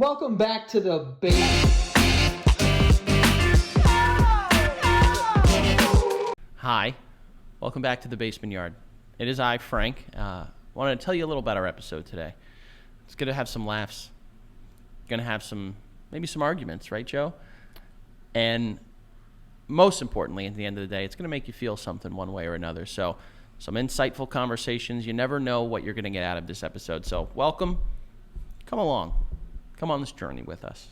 Welcome back to the basement. Hi, welcome back to the Basement Yard. It is I, Frank. Wanted to tell you a little about our episode today. It's going to have some laughs. Going to have maybe some arguments, right, Joe? And most importantly, at the end of the day, it's going to make you feel something one way or another. So, some insightful conversations. You never know what you're going to get out of this episode. So, welcome. Come along. Come on this journey with us.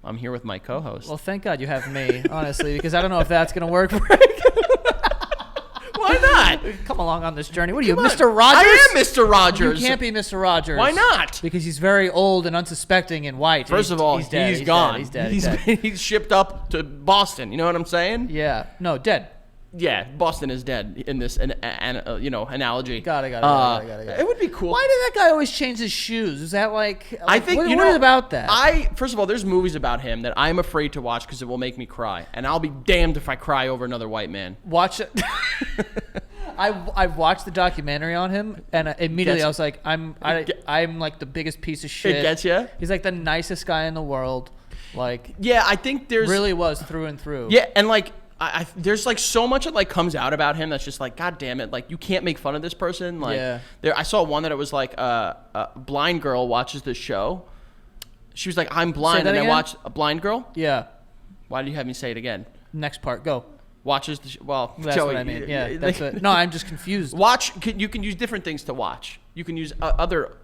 I'm here with my co-host. Well, thank God you have me, honestly, because I don't know if that's going to work. Why not? Come along on this journey. What are you, Mr. Rogers? I am Mr. Rogers. You can't be Mr. Rogers. Why not? Because he's very old and unsuspecting and white. First of all, he's gone. He's dead. He's shipped up to Boston. You know what I'm saying? Yeah. No, dead. Yeah, Boston is dead in this analogy. Got it. It would be cool. Why did that guy always change his shoes? Is that like I think what is about that? First of all, there's movies about him that I'm afraid to watch because it will make me cry, and I'll be damned if I cry over another white man. Watch it. I've watched the documentary on him, and immediately I was like, I'm like the biggest piece of shit. It gets you. He's like the nicest guy in the world. Like, yeah, I think there's really was through and through. Yeah, and like. There's like so much that like comes out about him that's just like, God damn it, like you can't make fun of this person. Like, yeah. I saw one that it was like a blind girl watches this show. She was like, I'm blind, and I watched a blind girl. Yeah. Why do you have me say it again? Next part, go. Watches the well. That's Joey, what I mean. Yeah, that's it. No, I'm just confused. You can use different things to watch. You can use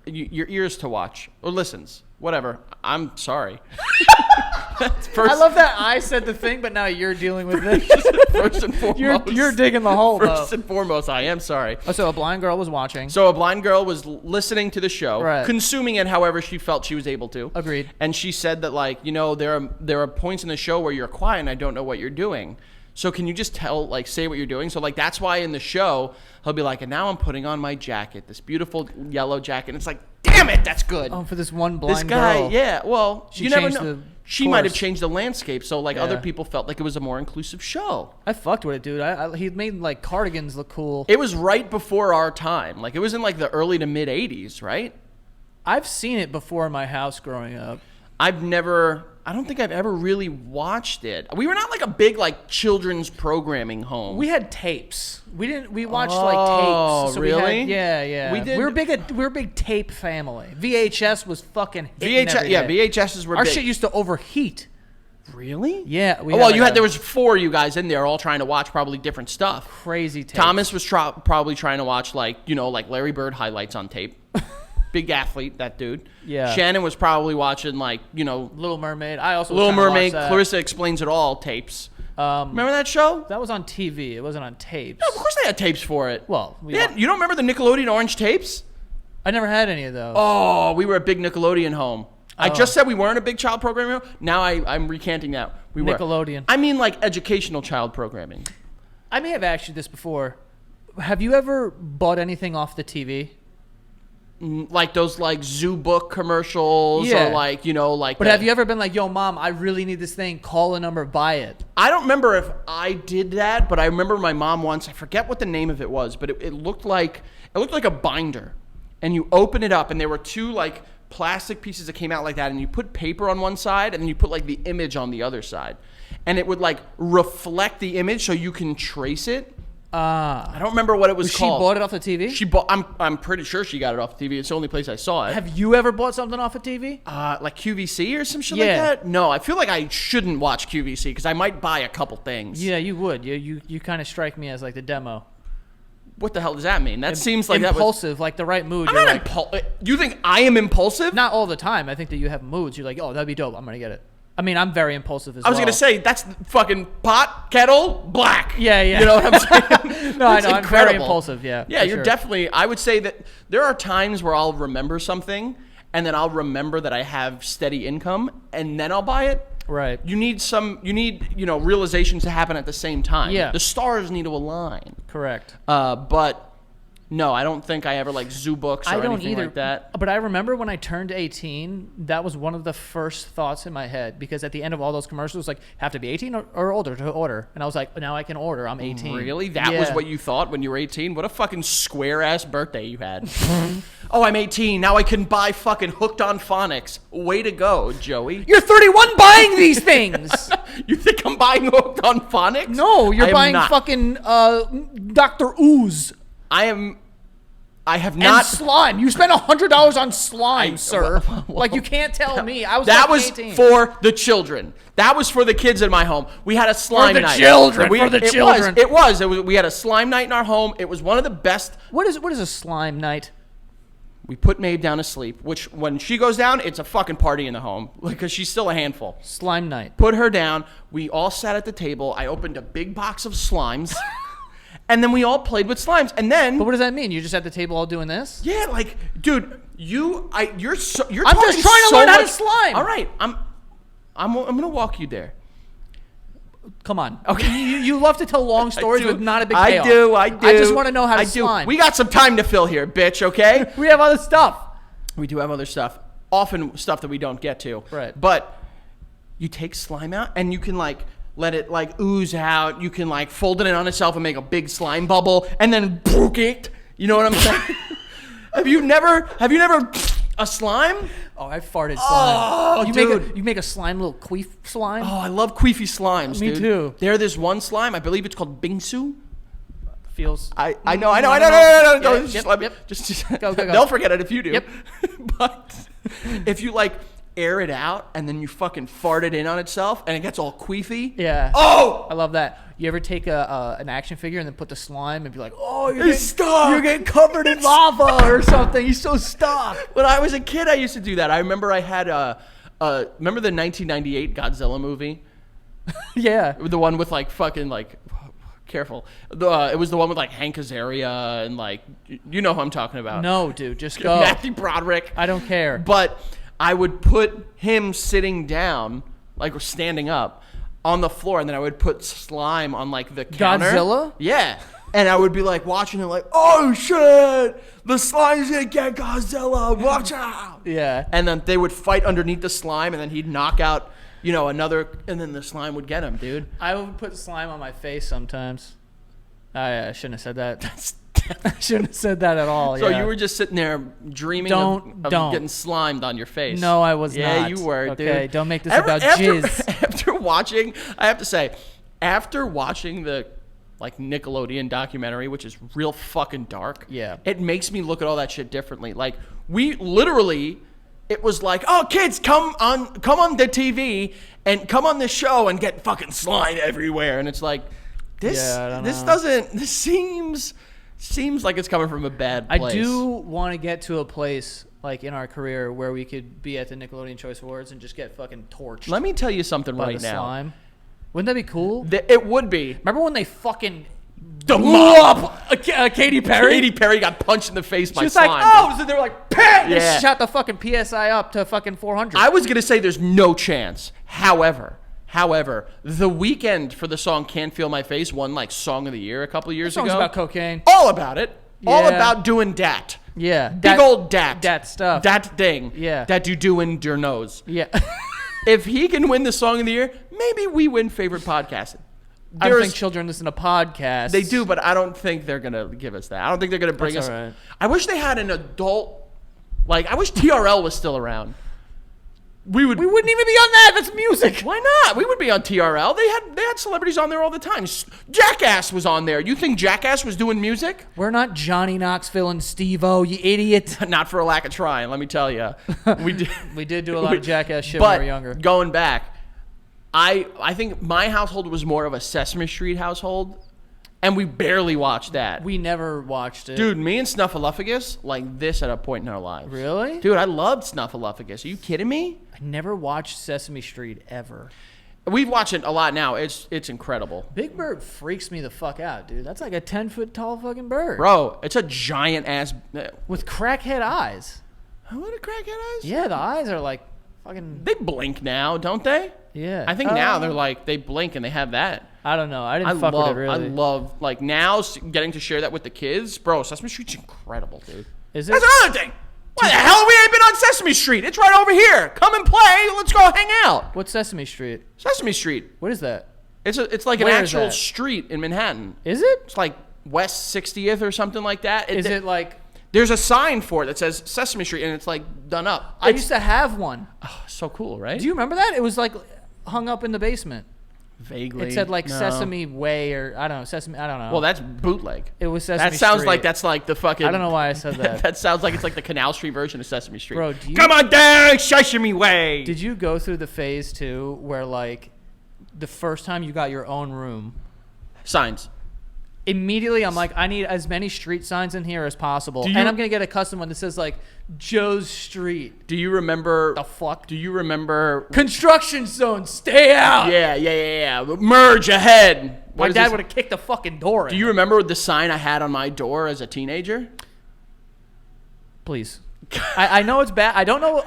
your ears to watch or listens. Whatever. I'm sorry. I love that I said the thing, but now you're dealing with it. First and foremost. You're digging the hole, First and foremost, I am sorry. Oh, so a blind girl was watching. So a blind girl was listening to the show, right, consuming it however she felt she was able to. Agreed. And she said that, like, you know, there are points in the show where you're quiet and I don't know what you're doing. So can you just say what you're doing? So, like, that's why in the show, he'll be like, and now I'm putting on my jacket, this beautiful yellow jacket. And it's like, damn it, that's good. Oh, for this one blind girl. girl. Yeah, well, you never know. She might have course. changed the landscape. So, like, other people felt like it was a more inclusive show. I fucked with it, dude. He made, like, cardigans look cool. It was right before our time. Like, it was in, like, the early to mid 80s, right? I've seen it before in my house growing up. I don't think I've ever really watched it. We were not like a big like children's programming home. We had tapes. We watched like tapes. So really? Yeah. We did. We were a big tape family. VHS was fucking hitting every yeah, day. VHSs were Our big. shit used to overheat. Really? Yeah. There was 4 of you guys in there all trying to watch probably different stuff. Crazy tapes. Thomas was probably trying to watch like Larry Bird highlights on tape. Big athlete, that dude. Yeah. Shannon was probably watching Little Mermaid. I also Little Mermaid, Clarissa Explains It All tapes. Remember that show? That was on TV. It wasn't on tapes. No, of course they had tapes for it. Well, you don't remember the Nickelodeon orange tapes? I never had any of those. Oh, we were a big Nickelodeon home. I just said we weren't a big child programming home. Now I'm recanting that. We were. Nickelodeon. I mean like educational child programming. I may have asked you this before. Have you ever bought anything off the TV? Like those like zoo book commercials yeah. or like, But have you ever been like, yo, mom, I really need this thing. Call a number, buy it. I don't remember if I did that, but I remember my mom once, I forget what the name of it was, but it looked like a binder. And you open it up and there were 2 like plastic pieces that came out like that, and you put paper on one side and then you put like the image on the other side. And it would like reflect the image so you can trace it. I don't remember what it was called. She bought it off the TV? I'm pretty sure she got it off the TV. It's the only place I saw it. Have you ever bought something off a TV? Like QVC or some shit like that? No, I feel like I shouldn't watch QVC because I might buy a couple things. Yeah, you would. You kind of strike me as like the demo. What the hell does that mean? That seems like impulsive, like the right mood. I'm not impulsive. You think I am impulsive? Not all the time. I think that you have moods. You're like, oh, that'd be dope. I'm gonna get it. I mean, I'm very impulsive as well. I was going to say, that's fucking pot, kettle, black. Yeah. You know what I'm saying? No, I know. I'm very impulsive, yeah. Yeah, you're definitely, I would say that there are times where I'll remember something, and then I'll remember that I have steady income, and then I'll buy it. Right. You need realizations to happen at the same time. Yeah. The stars need to align. Correct. But No, I don't think I ever like zoo books or I don't anything either. like that. But I remember when I turned 18, that was one of the first thoughts in my head, because at the end of all those commercials, like, have to be 18 or older to order. And I was like, now I can order. I'm 18. Really? That was what you thought when you were 18? What a fucking square-ass birthday you had. Oh, I'm 18. Now I can buy fucking Hooked on Phonics. Way to go, Joey. You're 31 buying these things. You think I'm buying Hooked on Phonics? No, you're I am buying not. fucking Dr. Ooze. I have not. And slime. You spent $100 on slime, sir. well, like, you can't tell me. I was That like was 18. for the children. That was for the kids in my home. We had a slime the night. children, for the children. It was. We had a slime night in our home. It was one of the best. What is a slime night? We put Maeve down to sleep, which when she goes down, it's a fucking party in the home because she's still a handful. Slime night. Put her down. We all sat at the table. I opened a big box of slimes. And then we all played with slimes. And then, But what does that mean? You're just at the table all doing this? yeah, like, dude, you're I'm just just trying to learn how to slime. All right, I'm gonna walk you there. Come on. Okay. You love to tell long stories with not a big payoff. I do. I just want to know how to slime. We got some time to fill here, bitch, okay? We have other stuff. We do have other stuff. Often stuff that we don't get to. Right. But you take slime out and you can like let it like ooze out. You can like fold it in on itself and make a big slime bubble and then brook it. You know what I'm saying? Have you never a slime? Oh, I farted slime. Oh, You make a slime, little queef slime? Oh, I love queefy slimes, Me dude. too. There's this one slime, I believe it's called bingsu. Feels... I know. No. No, Yep, just let me. yep. Just Go. They'll forget it if you do. Yep. But if you like air it out and then you fucking fart it in on itself and it gets all queefy. Yeah. Oh! I love that. You ever take an action figure and then put the slime and be like, oh, It's stuck. you're getting covered in lava or something. You're so stuck. When I was a kid, I used to do that. I remember I had remember the 1998 Godzilla movie? Yeah. The one with like fucking like, careful. It was the one with like Hank Azaria and like, you know who I'm talking about. No, dude, just go. Matthew Broderick. I don't care. But I would put him sitting down, like or standing up, on the floor, and then I would put slime on like the counter. Godzilla? Yeah. And I would be like watching him like, oh shit, the slime's gonna get Godzilla, watch out. Yeah. And then they would fight underneath the slime, and then he'd knock out, another, and then the slime would get him, dude. I would put slime on my face sometimes. I shouldn't have said that. I shouldn't have said that at all. So yeah. you were just sitting there dreaming Don't. of getting slimed on your face. No, I was not. Yeah, you were, dude. Okay, don't make this about jizz. After watching, I have to say, after watching the like Nickelodeon documentary, which is real fucking dark. Yeah. It makes me look at all that shit differently. Like we literally, it was like, oh kids, come on the TV and come on the show and get fucking slime everywhere. And it's like, this seems like it's coming from a bad place. I do want to get to a place like in our career where we could be at the Nickelodeon Choice Awards and just get fucking torched. Let me tell you something by right the now. Slime. Wouldn't that be cool? It would be. Remember when they fucking Blew blew up Katy Perry? Katy Perry got punched in the face by She was slime. like, oh, so they're like, bang! Yeah. They shot the fucking PSI up to fucking 400. I was going to say there's no chance. However, The Weeknd for the song Can't Feel My Face won like Song of the Year a couple years That song's ago. about cocaine. All about it. All Yeah. about doing dat. Yeah. Big old dat. Dat stuff. Dat thing. Yeah. That you do in your nose. Yeah. If he can win the Song of the Year, maybe we win favorite podcasting. I don't think children listen to podcasts. They do, but I don't think they're going to give us that. I don't think they're going to bring That's us. all right. I wish they had an adult. Like, I wish TRL was still around. We wouldn't even be on that. That's music. Why not? We would be on TRL. They had celebrities on there all the time. Jackass was on there. You think Jackass was doing music? We're not Johnny Knoxville and Steve-O, you idiot. Not for a lack of trying, let me tell you. We did. We did do a lot of Jackass shit when we were younger. Going back, I think my household was more of a Sesame Street household, and we barely watched that. We never watched it. Dude, me and Snuffleupagus like this at a point in our lives. Really? Dude, I loved Snuffleupagus. Are you kidding me? I never watched Sesame Street ever. We've watched it a lot now. It's incredible. Big Bird freaks me the fuck out, dude. That's like a 10-foot tall fucking bird. Bro, it's a giant ass. With crackhead eyes. What a crackhead eyes? Yeah, the eyes are like fucking... They blink now, don't they? Yeah. I think now they're like, they blink and they have that. I don't know. I didn't fuck with it really. I love, like, now getting to share that with the kids. Bro, Sesame Street's incredible, dude. Is it? That's another thing. Why the hell we ain't been on Sesame Street? It's right over here. Come and play. Let's go hang out. What's Sesame Street? Sesame Street. What is that? It's like an Where is actual that? street in Manhattan. Is it? It's like West 60th or something like that. Is it like... There's a sign for it that says Sesame Street, and it's like done up. I used to have one. Oh, so cool, right? Do you remember that? It was like hung up in the basement. Vaguely. It said like No. Sesame Way or I don't know, Sesame, I don't know. Well, that's bootleg. It was Sesame That sounds Street. like that's like the fucking... I don't know why I said that. That sounds like it's like the Canal Street version of Sesame Street. Bro, do you... Come on down, Sesame Way. Did you go through the phase too where like the first time you got your own room, Signs. immediately I'm like, I need as many street signs in here as possible. Do you- And I'm going to get a custom one that says like Joe's Street. Do you remember... The fuck? Do you remember... Construction zone, stay out. Yeah. Merge ahead. My What is dad this? would have kicked the fucking door in. Do you remember the sign I had on my door as a teenager? Please. I know it's bad. I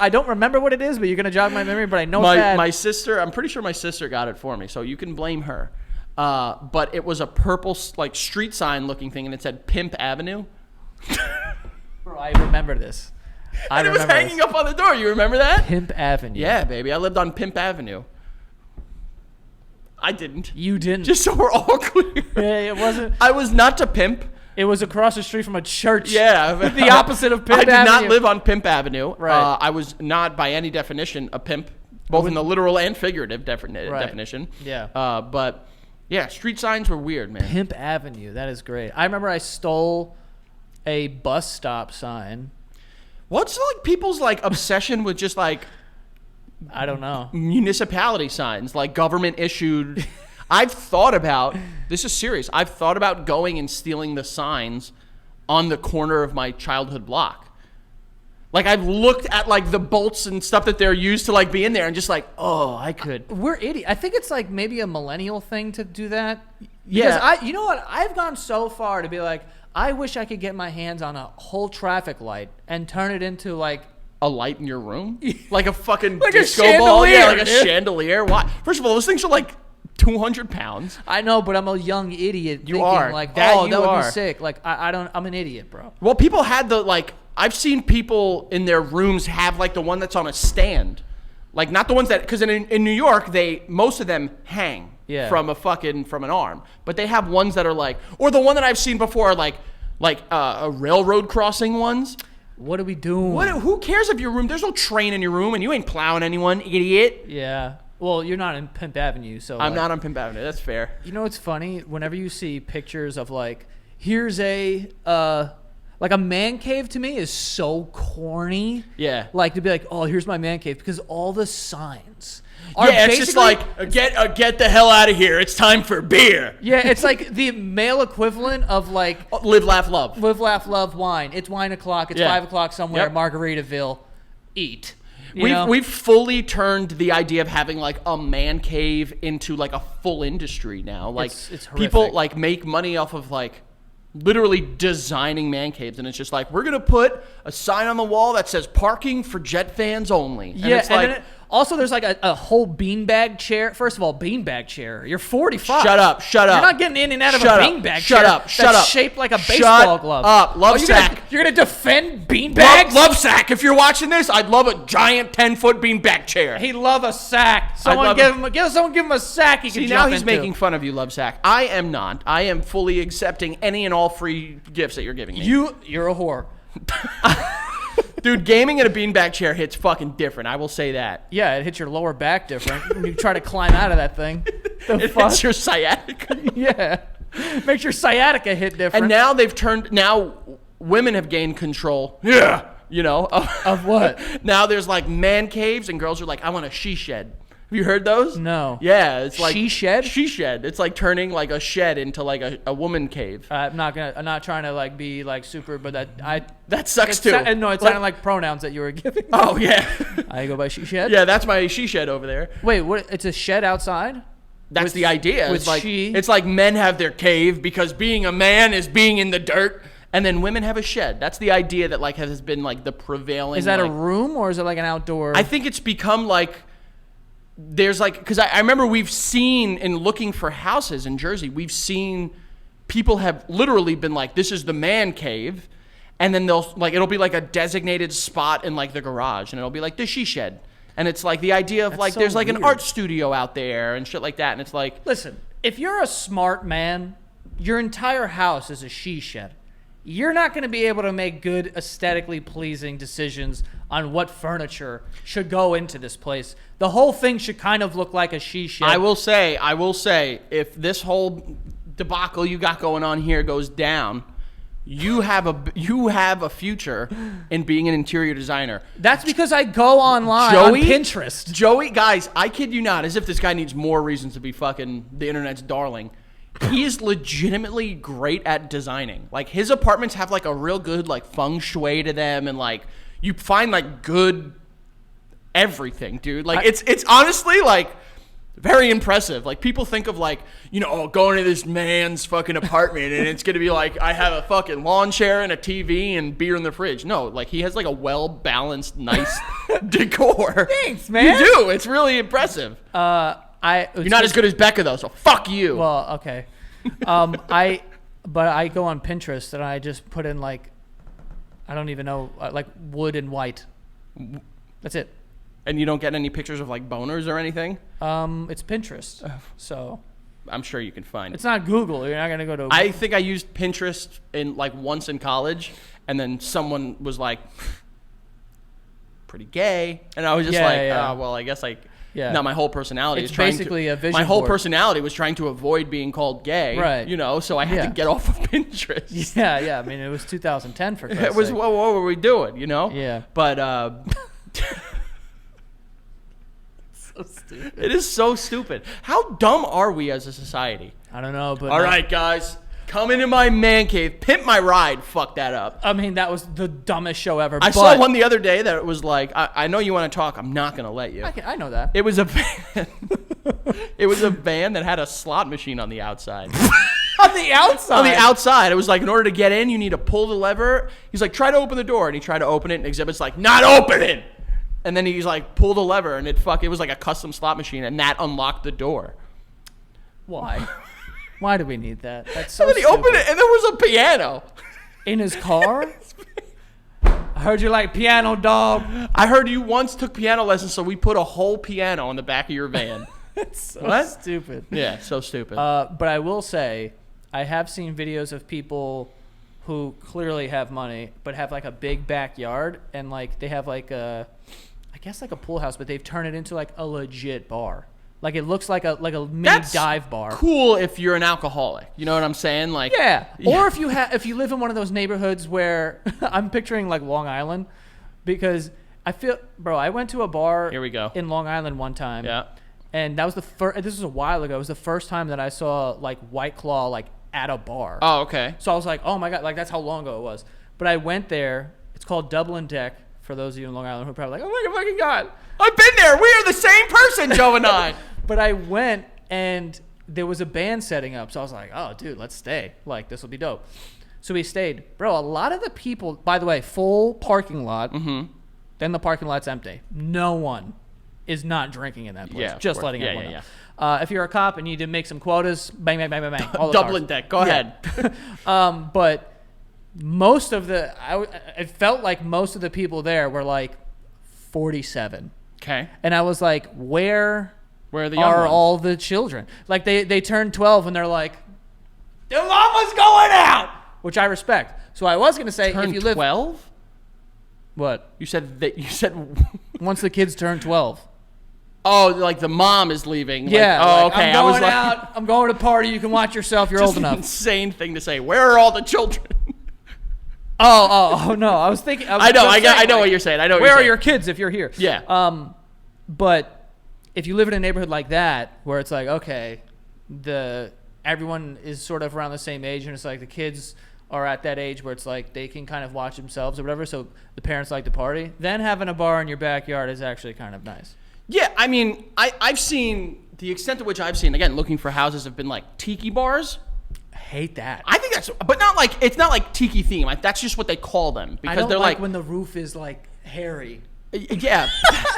don't remember what it is, but you're going to jog my memory, but I know it's bad. My sister, I'm pretty sure my sister got it for me, so you can blame her. But it was a purple, like, street sign looking thing, and it said Pimp Avenue. Bro, I remember this. And it was hanging up on the door. You remember that? Pimp Avenue. Yeah, baby. I lived on Pimp Avenue. I didn't. You didn't. Just so we're all clear. Yeah, it wasn't. I was not to pimp. It was across the street from a church. Yeah. The opposite of Pimp I did Avenue. not live on Pimp Avenue. Right. I was not, by any definition, a pimp, both in the literal and figurative definition. Yeah. But, yeah, street signs were weird, man. Pimp Avenue. That is great. I remember I stole a bus stop sign. What's, like, people's, like, obsession with just, like, I don't know. municipality signs, like government issued? I've thought about, this is serious, I've thought about going and stealing the signs on the corner of my childhood block. Like, I've looked at, like, the bolts and stuff that they're used to, like, be in there and just like, oh, I could. We're idiot. I think it's like maybe a millennial thing to do that. Yeah. Because you know what? I've gone so far to be like, I wish I could get my hands on a whole traffic light and turn it into like A light in your room? Like a fucking Like a disco ball? chandelier, Yeah, like a dude. chandelier. Why? First of all, those things are like 200 pounds. I know, but I'm a young idiot. You thinking are. like That that. you That would are. be sick. Like I'm an idiot, bro. Well, people had the, like, I've seen people in their rooms have, like, the one that's on a stand. Like, not the ones that, because in New York, most of them hang from an arm. But they have ones that are like, or the one that I've seen before, like a railroad crossing ones. What are we doing? Who cares if your room, there's no train in your room and you ain't plowing anyone, idiot. Yeah. Well, you're not in Pimp Avenue, so I'm like, not on Pimp Avenue, that's fair. You know what's funny? Whenever you see pictures of like, here's a like a man cave, to me is so corny. Yeah. Like to be like, oh, here's my man cave, because all the signs are Yeah, it's just like, get the hell out of here, it's time for beer. yeah, it's like the male equivalent of like Live, laugh, love. live, laugh, love, wine. It's wine o'clock. It's Yeah. 5 o'clock somewhere. Yep. Margaritaville. Eat. You know? We've fully turned the idea of having like a man cave into like a full industry now. Like It's people horrific. like make money off of like literally designing man caves, and it's just like, we're gonna put a sign on the wall that says parking for Jet fans only. And Yeah, it's and like, then also there's like a whole beanbag chair. First of all, beanbag chair. You're 45. Shut up. You're not getting in and out of Shut a up. beanbag Shut chair. up. Shut that's up. shaped like a Shut baseball glove. up. Love you're sack. You're gonna defend beanbags? Love sack. If you're watching this, I'd love a giant 10-foot beanbag chair. He love a sack. Someone love give him a sack. He See, can now jump he's into. making fun of you, Love Sack. I am not. I am fully accepting any and all free gifts that you're giving me. You're a whore. Dude, gaming in a beanbag chair hits fucking different. I will say that. Yeah, it hits your lower back different when you try to climb out of that thing. The It fuck? hits your sciatica. Yeah. Makes your sciatica hit different. And now women have gained control. Yeah. You know? Of what? Now there's like man caves and girls are like, I want a she shed. Have you heard those? No. Yeah, it's like She shed? She shed. It's like turning like a shed into like a woman cave. I'm not trying to like be like super, but That sucks it too. No, it sounded like pronouns that you were giving. Oh yeah. I go by she shed. Yeah, that's my she shed over there. Wait, what? It's a shed outside. That's the idea. with It's like she- it's like men have their cave because being a man is being in the dirt, and then women have a shed. That's the idea that like has been like the prevailing. Is that a like, room or is it like an outdoor? I think it's become like there's like, because I remember we've seen in looking for houses in Jersey, we've seen people have literally been like, this is the man cave. And then they'll like, it'll be like a designated spot in like the garage, and it'll be like the she shed. And it's like the idea of like, so there's like an weird. art studio out there and shit like that. And it's like, Listen, if you're a smart man, your entire house is a she shed. You're not going to be able to make good, aesthetically pleasing decisions on what furniture should go into this place. The whole thing should kind of look like a she shed. I will say, if this whole debacle you got going on here goes down, you have a future in being an interior designer. That's because I go online on Pinterest. Joey, guys, I kid you not, as if this guy needs more reasons to be fucking the internet's darling. He is legitimately great at designing. Like, his apartments have like a real good like feng shui to them, and like you find like good everything, dude. Like, it's honestly like very impressive. Like, people think of like, you know, oh, going to this man's fucking apartment and it's gonna be like, I have a fucking lawn chair and a TV and beer in the fridge. No, like, he has like a well balanced, nice decor. Thanks, man. You do. It's really impressive. You're not as good as Becca though, so fuck you. Well, okay. But I go on Pinterest and I just put in like, I don't even know, like wood and white. That's it. And you don't get any pictures of like boners or anything? It's Pinterest, so I'm sure you can find. It's not Google. You're not gonna go to. I think I used Pinterest in like once in college, and then someone was like, "Pretty gay," and I was just oh, well, I guess like. Yeah. Now my whole personality It's is trying basically to. a vision My whole board. personality was trying to avoid being called gay, Right. You know, so I had to get off of Pinterest. Yeah. I mean, it was 2010 for Christ's It was sake. what were we doing, you know? Yeah. But So stupid. it is so stupid. How dumb are we as a society? I don't know, but All right, guys, come into my man cave, pimp my ride. Fuck that up. I mean, that was the dumbest show ever. I saw one the other day that was like, I know you want to talk. I'm not gonna let you. I know that. It was a van. It was a van that had a slot machine on the outside. On the outside. On the outside, it was like, in order to get in, you need to pull the lever. He's like, try to open the door, and he tried to open it, and Exhibit's like, not opening. And then he's like, pull the lever, and it was like a custom slot machine, and that unlocked the door. Why? Why do we need that? That's so And then he stupid. opened it, and there was a piano. In his car? I heard you like piano, dog. I heard you once took piano lessons, so we put a whole piano in the back of your van. It's so What? stupid. Yeah, so stupid. But I will say, I have seen videos of people who clearly have money, but have like a big backyard, and like they have like a, I guess like a pool house, but they've turned it into like a legit bar. Like it looks like a mini That's dive bar. cool if you're an alcoholic. You know what I'm saying? Like, Yeah. Or if you live in one of those neighborhoods where I'm picturing like Long Island, because I feel, bro, I went to a bar Here we go. in Long Island one time. Yeah. And that was the first, this was a while ago. It was the first time that I saw like White Claw like at a bar. Oh, okay. So I was like, oh my God, like that's how long ago it was. But I went there. It's called Dublin Deck. For those of you in Long Island who are probably like, oh my fucking God. I've been there. We are the same person, Joe and I. But I went and there was a band setting up. So I was like, oh, dude, let's stay. Like, this will be dope. So we stayed. Bro, a lot of the people, by the way, full parking lot. Mm-hmm. Then the parking lot's empty. No one is not drinking in that place. Yeah, of Just course. letting Yeah, everyone yeah, know. If you're a cop and you need to make some quotas, bang, bang, bang, bang, bang. All the Dublin cars. Deck. Go ahead. But most of the, it felt like most of the people there were like 47. Okay. And I was like, where Where are the young are ones? all the children? Like they turned 12 and they're like, their mama's going out, which I respect. So I was going to say, Turn if you live 12? What? You said Once the kids turn 12. Oh, like the mom is leaving. Yeah. Like, oh, like, okay. I'm I was going like, out. I'm going to party. You can watch yourself. You're just old an enough. insane thing to say. Where are all the children? Oh, no. I was thinking. I know what you're saying. I know what Where you're are saying. your kids if you're here? Yeah. But if you live in a neighborhood like that, where it's like, okay, everyone is sort of around the same age, and it's like the kids are at that age where it's like they can kind of watch themselves or whatever, so the parents like to party, then having a bar in your backyard is actually kind of nice. Yeah, I mean, I've seen, the extent to which I've seen, again, looking for houses have been like tiki bars. I hate that. I think that's, but not like, it's not like tiki theme. Like, that's just what they call them. I Because don't they're like like, when the roof is like hairy. Yeah.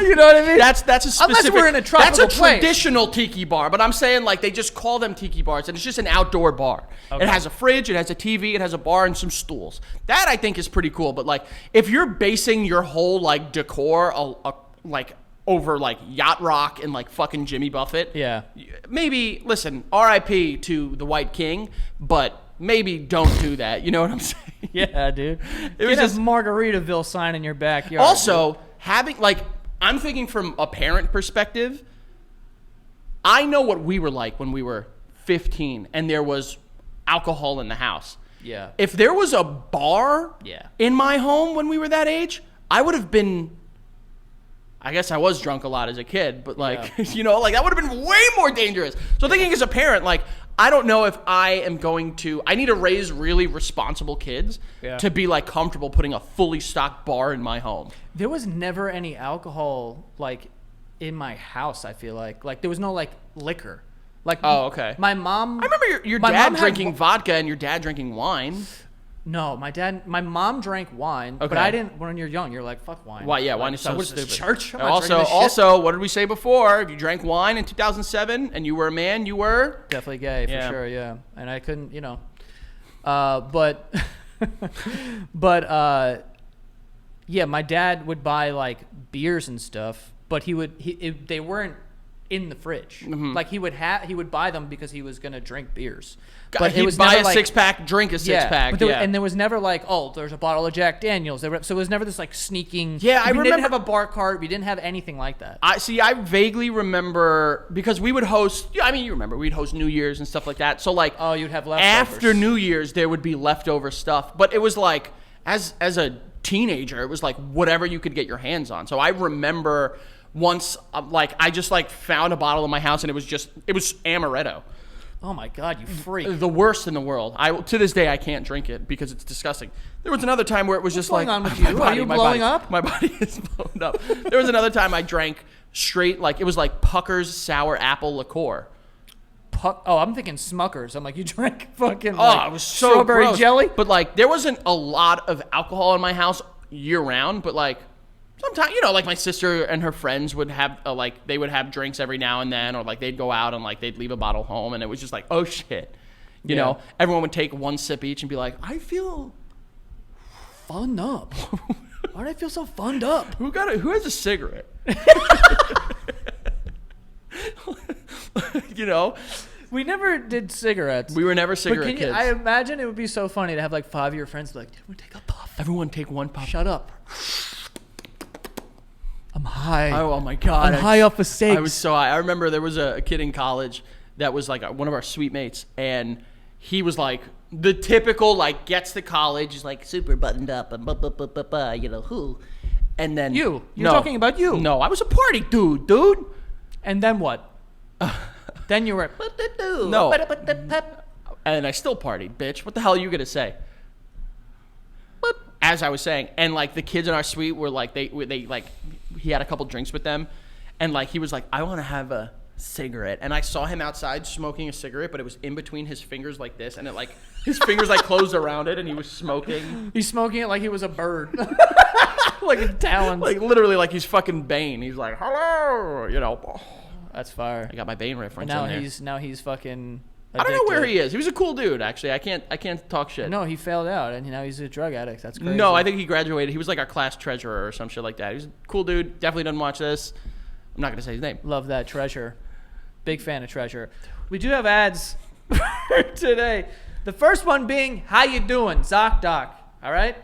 You know what I mean? That's a specific. Unless we're in a tropical That's a place. traditional tiki bar, but I'm saying like they just call them tiki bars, and it's just an outdoor bar. Okay. It has a fridge, it has a TV, it has a bar, and some stools. That I think is pretty cool. But like, if you're basing your whole like decor like over like yacht rock and like fucking Jimmy Buffett, Yeah. maybe listen. R.I.P. to the White King, but maybe don't do that. You know what I'm saying? Yeah, dude. It was Get just a Margaritaville sign in your backyard. also having like. I'm thinking from a parent perspective. I know what we were like when we were 15 and there was alcohol in the house. Yeah. If there was a bar Yeah. in my home when we were that age, I would have been, I guess I was drunk a lot as a kid, but like, you know, like that would have been way more dangerous. So thinking as a parent, like, I don't know if I am going to, I need to raise really responsible kids to be like comfortable putting a fully stocked bar in my home. There was never any alcohol like in my house. I feel like there was no like liquor. Like Oh, okay. My mom. I remember your my dad mom drinking vodka and your dad drinking wine. No, my mom drank wine, but Okay. I didn't. When you're young, you're like, fuck wine. Why? Yeah, Like, wine is so what is this, stupid. church? I'm not drinking this shit. Also, what did we say before? If you drank wine in 2007 and you were a man, you were Definitely gay for Yeah. sure. Yeah, and I couldn't, you know, but but yeah, my dad would buy like beers and stuff, but they weren't in the fridge. Mm-hmm. Like he would buy them because he was gonna drink beers. But he'd buy a six pack, drink a six pack. But and there was never like, oh, there's a bottle of Jack Daniels. So it was never this like sneaking. Yeah, I we didn't remember- have a bar cart. We didn't have anything like that. I vaguely remember because we would host. Yeah, I mean, you remember we'd host New Year's and stuff like that. So like, Oh, you'd have leftovers. after New Year's, there would be leftover stuff. But it was like, as a teenager, it was like whatever you could get your hands on. So I remember once, like, I just like found a bottle in my house, and it was amaretto. Oh my God, you freak! The worst in the world. To this day I can't drink it because it's disgusting. There was another time where it was just going like on with my you? Are body- you my blowing body- up? My body is blown up. There was another time I drank straight, like it was like Pucker's sour apple liqueur. Oh, I'm thinking Smuckers. I'm like, you drank fucking Oh, it was so strawberry gross. jelly? But like there wasn't a lot of alcohol in my house year round, but like sometimes, you know, like my sister and her friends would have like they would have drinks every now and then, or like they'd go out and like they'd leave a bottle home, and it was just like, oh shit. You know, everyone would take one sip each and be like, I feel Fun up. Why do I feel so funned up? who has a cigarette? You know, We never did cigarettes. we were never but cigarette can you, kids. I imagine it would be so funny to have like 5 of your friends be like, "Everyone take a puff." Everyone take one puff. Shut up. I'm high. Oh my god! I'm high off of cigs. I was so high. I remember there was a kid in college that was like one of our suite mates, and he was like the typical like gets to college, is like super buttoned up and you know who, and then You're talking about you. No, I was a party dude. And then what? Then you were. No. And I still partied, bitch. What the hell are you gonna say? As I was saying, and like the kids in our suite were like they like he had a couple drinks with them, and like he was like, I want to have a cigarette, and I saw him outside smoking a cigarette, but it was in between his fingers like this, and it like his fingers like closed around it, and he was smoking He's smoking it like he was a bird. Like a talons. like literally like he's fucking Bane. He's like, hello, you know. That's fire. I got my Bane reference. And in there. now he's fucking. I don't know where addicted. he is. He was a cool dude, actually. I can't talk shit. No, he failed out, and now he's a drug addict. That's crazy. No, I think he graduated. He was like our class treasurer or some shit like that. He was a cool dude. Definitely doesn't watch this. I'm not gonna say his name. Love that Treasure. Big fan of Treasure. We do have ads today. The first one being, how you doing, ZocDoc? All right.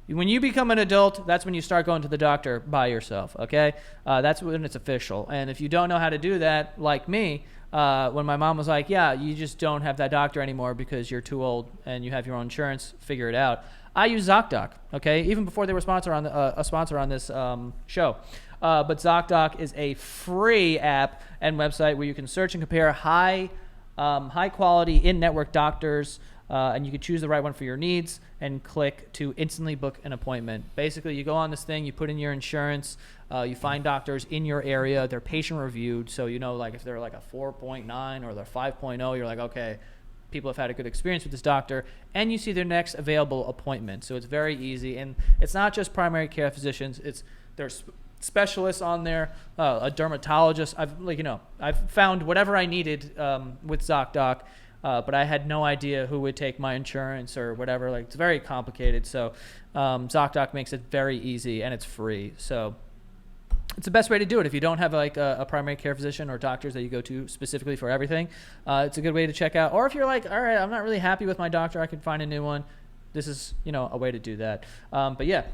When you become an adult, that's when you start going to the doctor by yourself. Okay, that's when it's official. And if you don't know how to do that, like me, when my mom was like, "Yeah, you just don't have that doctor anymore because you're too old and you have your own insurance. Figure it out." I use ZocDoc. Okay, even before they were a sponsor on this show. But ZocDoc is a free app and website where you can search and compare high quality in-network doctors, and you can choose the right one for your needs and click to instantly book an appointment. Basically, you go on this thing, you put in your insurance, you find doctors in your area, they're patient reviewed, so you know, like if they're like a 4.9 or they're 5.0, you're like, okay, people have had a good experience with this doctor, and you see their next available appointment. So it's very easy, and it's not just primary care physicians. There's specialists on there, a dermatologist. I've found whatever I needed with ZocDoc, but I had no idea who would take my insurance or whatever. Like, it's very complicated. So ZocDoc makes it very easy, and it's free. So it's the best way to do it. If you don't have like a primary care physician or doctors that you go to specifically for everything, it's a good way to check out. Or if you're like, all right, I'm not really happy with my doctor, I can find a new one. This is, a way to do that. But yeah,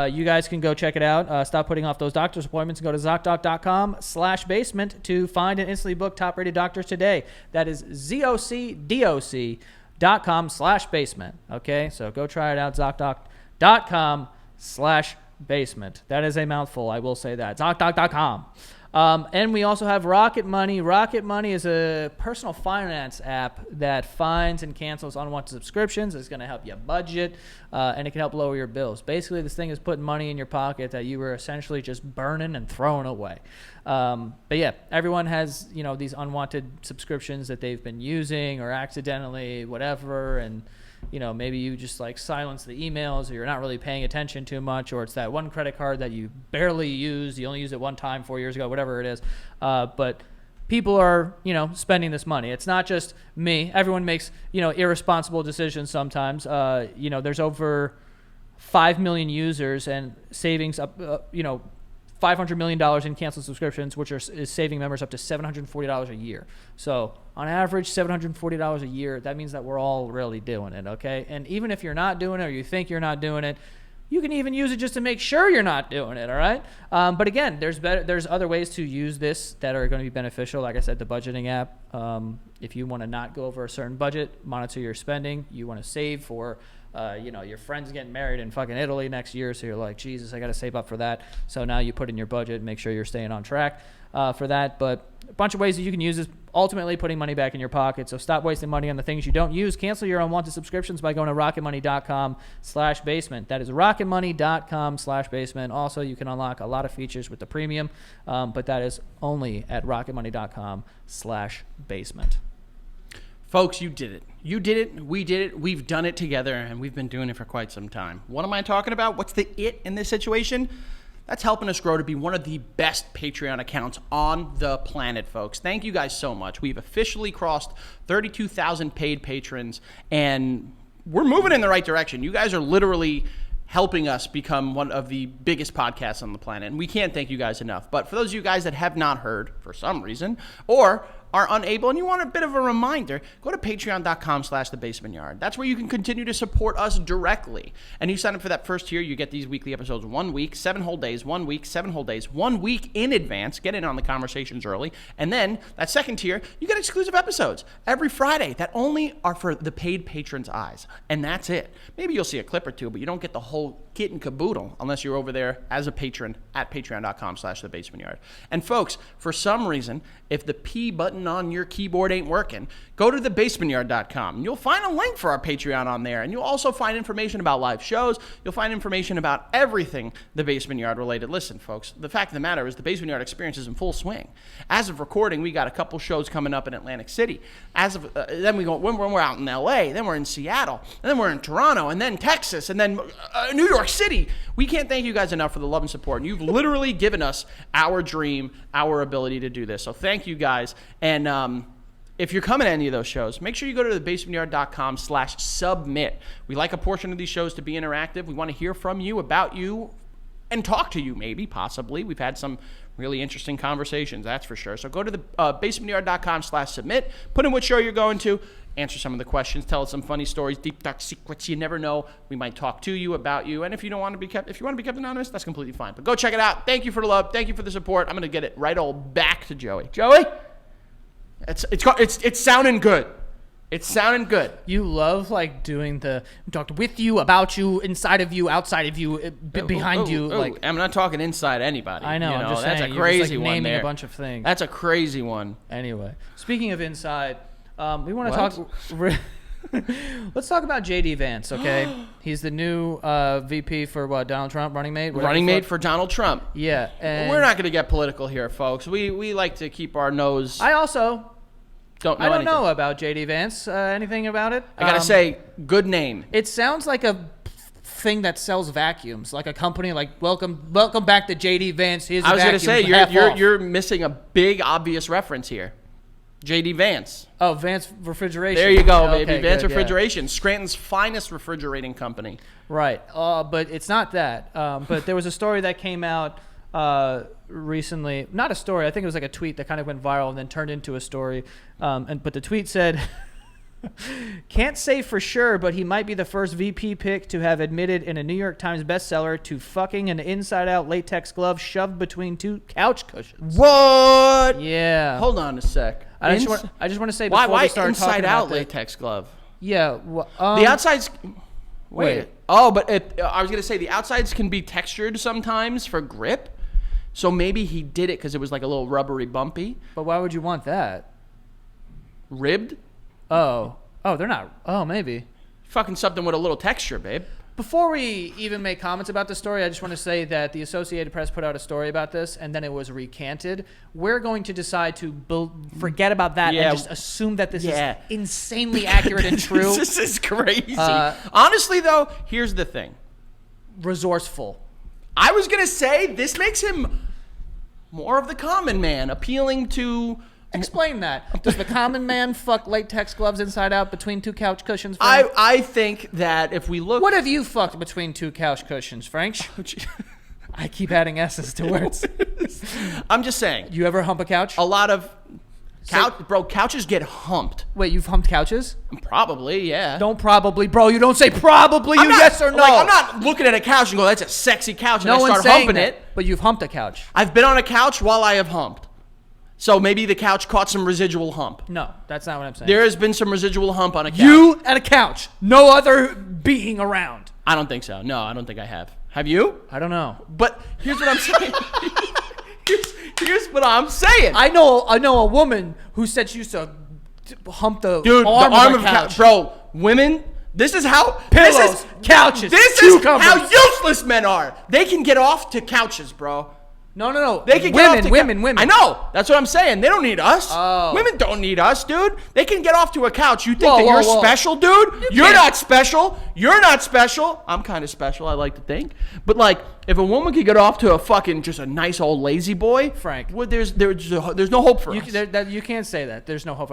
you guys can go check it out. Stop putting off those doctor's appointments and go to ZocDoc.com/basement to find and instantly book top-rated doctors today. That is ZocDoc.com/basement. Okay, so go try it out. ZocDoc.com/basement. That is a mouthful, I will say that. ZocDoc.com. And we also have Rocket Money. Rocket Money is a personal finance app that finds and cancels unwanted subscriptions. It's going to help you budget, and it can help lower your bills. Basically, this thing is putting money in your pocket that you were essentially just burning and throwing away. But yeah, everyone has, these unwanted subscriptions that they've been using or accidentally, whatever, and maybe you just like silence the emails, or you're not really paying attention too much, or it's that one credit card that you barely use. You only used it one time 4 years ago, whatever it is. But people are, spending this money. It's not just me. Everyone makes, irresponsible decisions sometimes. There's over 5 million users and savings up, $500 million in canceled subscriptions, which is saving members up to $740 a year. So on average, $740 a year, that means that we're all really doing it, okay? And even if you're not doing it or you think you're not doing it, you can even use it just to make sure you're not doing it, all right? But again, there's other ways to use this that are going to be beneficial. Like I said, the budgeting app. If you want to not go over a certain budget, monitor your spending. You want to save for your friend's getting married in fucking Italy next year, so you're like, Jesus, I got to save up for that. So now you put in your budget, make sure you're staying on track for that. But a bunch of ways that you can use this, ultimately putting money back in your pocket. So stop wasting money on the things you don't use. Cancel your unwanted subscriptions by going to rocketmoney.com/basement. That is rocketmoney.com/basement. Also, you can unlock a lot of features with the premium, but that is only at rocketmoney.com/basement. Folks, you did it. You did it. We did it. We've done it together, and we've been doing it for quite some time. What am I talking about? What's the it in this situation? That's helping us grow to be one of the best Patreon accounts on the planet, folks. Thank you guys so much. We've officially crossed 32,000 paid patrons, and we're moving in the right direction. You guys are literally helping us become one of the biggest podcasts on the planet, and we can't thank you guys enough. But for those of you guys that have not heard for some reason, or are unable and you want a bit of a reminder, go to patreon.com/thebasementyard. That's where you can continue to support us directly. And you sign up for that first tier, you get these weekly episodes 1 week, 7 whole days, 1 week, 7 whole days, 1 week in advance, get in on the conversations early. And then that second tier, you get exclusive episodes every Friday that only are for the paid patrons' eyes. And that's it. Maybe you'll see a clip or two, but you don't get the whole kit and caboodle unless you're over there as a patron at patreon.com/thebasementyard. And folks, for some reason, if the P button on your keyboard ain't working, go to thebasementyard.com and you'll find a link for our Patreon on there. And you'll also find information about live shows. You'll find information about everything The Basement Yard related. Listen, folks, the fact of the matter is the Basement Yard experience is in full swing. As of recording, we got a couple shows coming up in Atlantic City. As of then we go when we're out in LA, then we're in Seattle, and then we're in Toronto, and then Texas, and then New York City. We can't thank you guys enough for the love and support. And you've literally given us our dream, our ability to do this. So thank you guys. And if you're coming to any of those shows, make sure you go to thebasementyard.com/submit. We like a portion of these shows to be interactive. We want to hear from you, about you, and talk to you maybe, possibly. We've had some really interesting conversations, that's for sure. So go to the basementyard.com/submit, put in what show you're going to, answer some of the questions, tell us some funny stories, deep dark secrets you never know. We might talk to you, about you, and if you want to be kept anonymous, that's completely fine. But go check it out. Thank you for the love. Thank you for the support. I'm going to get it right all back to Joey. Joey? It's sounding good. It's sounding good. You love like doing the talked with you, about you, inside of you, outside of you, behind you. Like I'm not talking inside anybody. I know. I'm just saying. That's a You're crazy just, like, one naming there. a bunch of things. That's a crazy one. Anyway, speaking of inside, we want to talk. Let's talk about J.D. Vance, okay? He's the new VP for Donald Trump, running mate? Running mate for Donald Trump. Yeah. And we're not going to get political here, folks. We like to keep our nose. I also Don't know I don't anything. know about JD Vance. Anything about it? I gotta say, good name. It sounds like a thing that sells vacuums, like a company like welcome back to JD Vance. Here's I was gonna say half off. you're missing a big obvious reference here. JD Vance. Oh, Vance Refrigeration. There you go, Okay, baby. Vance good, yeah. Refrigeration, Scranton's finest refrigerating company. Right. But it's not that. But there was a story that came out recently. Not a story. I think it was like a tweet that kind of went viral and then turned into a story. But the tweet said, "Can't say for sure, but he might be the first VP pick to have admitted in a New York Times bestseller to fucking an inside-out latex glove shoved between two couch cushions." What? Yeah. Hold on a sec. I just want to say before Why we start inside talking out about the, latex glove? Yeah. The outsides. wait. Oh, but I was gonna say the outsides can be textured sometimes for grip. So maybe he did it because it was like a little rubbery, bumpy, But why would you want that? ribbed. Oh, they're not. Oh, maybe. Fucking something with a little texture, babe. Before we even make comments about the story, I just want to say that the Associated Press put out a story about this, and then it was recanted. We're going to decide to forget about that Yeah. and just assume that this Yeah. is insanely accurate and true. This is crazy. Honestly, though, here's the thing. Resourceful. I was gonna say this makes him more of the common man, appealing to. Explain that. Does the common man fuck latex gloves inside out between two couch cushions, Frank? I think that if we look. What have you fucked between two couch cushions, Frank? I keep adding S's to words. I'm just saying. You ever hump a couch? A lot of couches get humped. Wait, you've humped couches? Probably, yeah. Don't probably, bro. You don't say probably. I'm not- Yes or no. Like, I'm not looking at a couch and go, "That's a sexy couch," and No I one's start saying humping that, it. but you've humped a couch. I've been on a couch while I have humped, so maybe the couch caught some residual hump. No, that's not what I'm saying. There has been some residual hump on a couch. You at a couch, no other being around. I don't think so. No, I don't think I have. Have you? I don't know. But here's what I'm saying. here's what I'm saying. I know a woman who said she used to hump the Dude, arm, the arm of a couch. bro. Women, this is how Pillows, couches, This is cucumbers. how useless men are. They can get off to couches, bro. No. They can get off to women. I know. That's what I'm saying. They don't need us. Oh. Women don't need us, dude. They can get off to a couch. You think Whoa, that whoa, you're whoa. special, dude? You're can't- not special. You're not special. I'm kind of special, I like to think. But like, if a woman could get off to a fucking just a nice old lazy boy, Frank. well, there's no hope for us. You can't say that. There's no hope.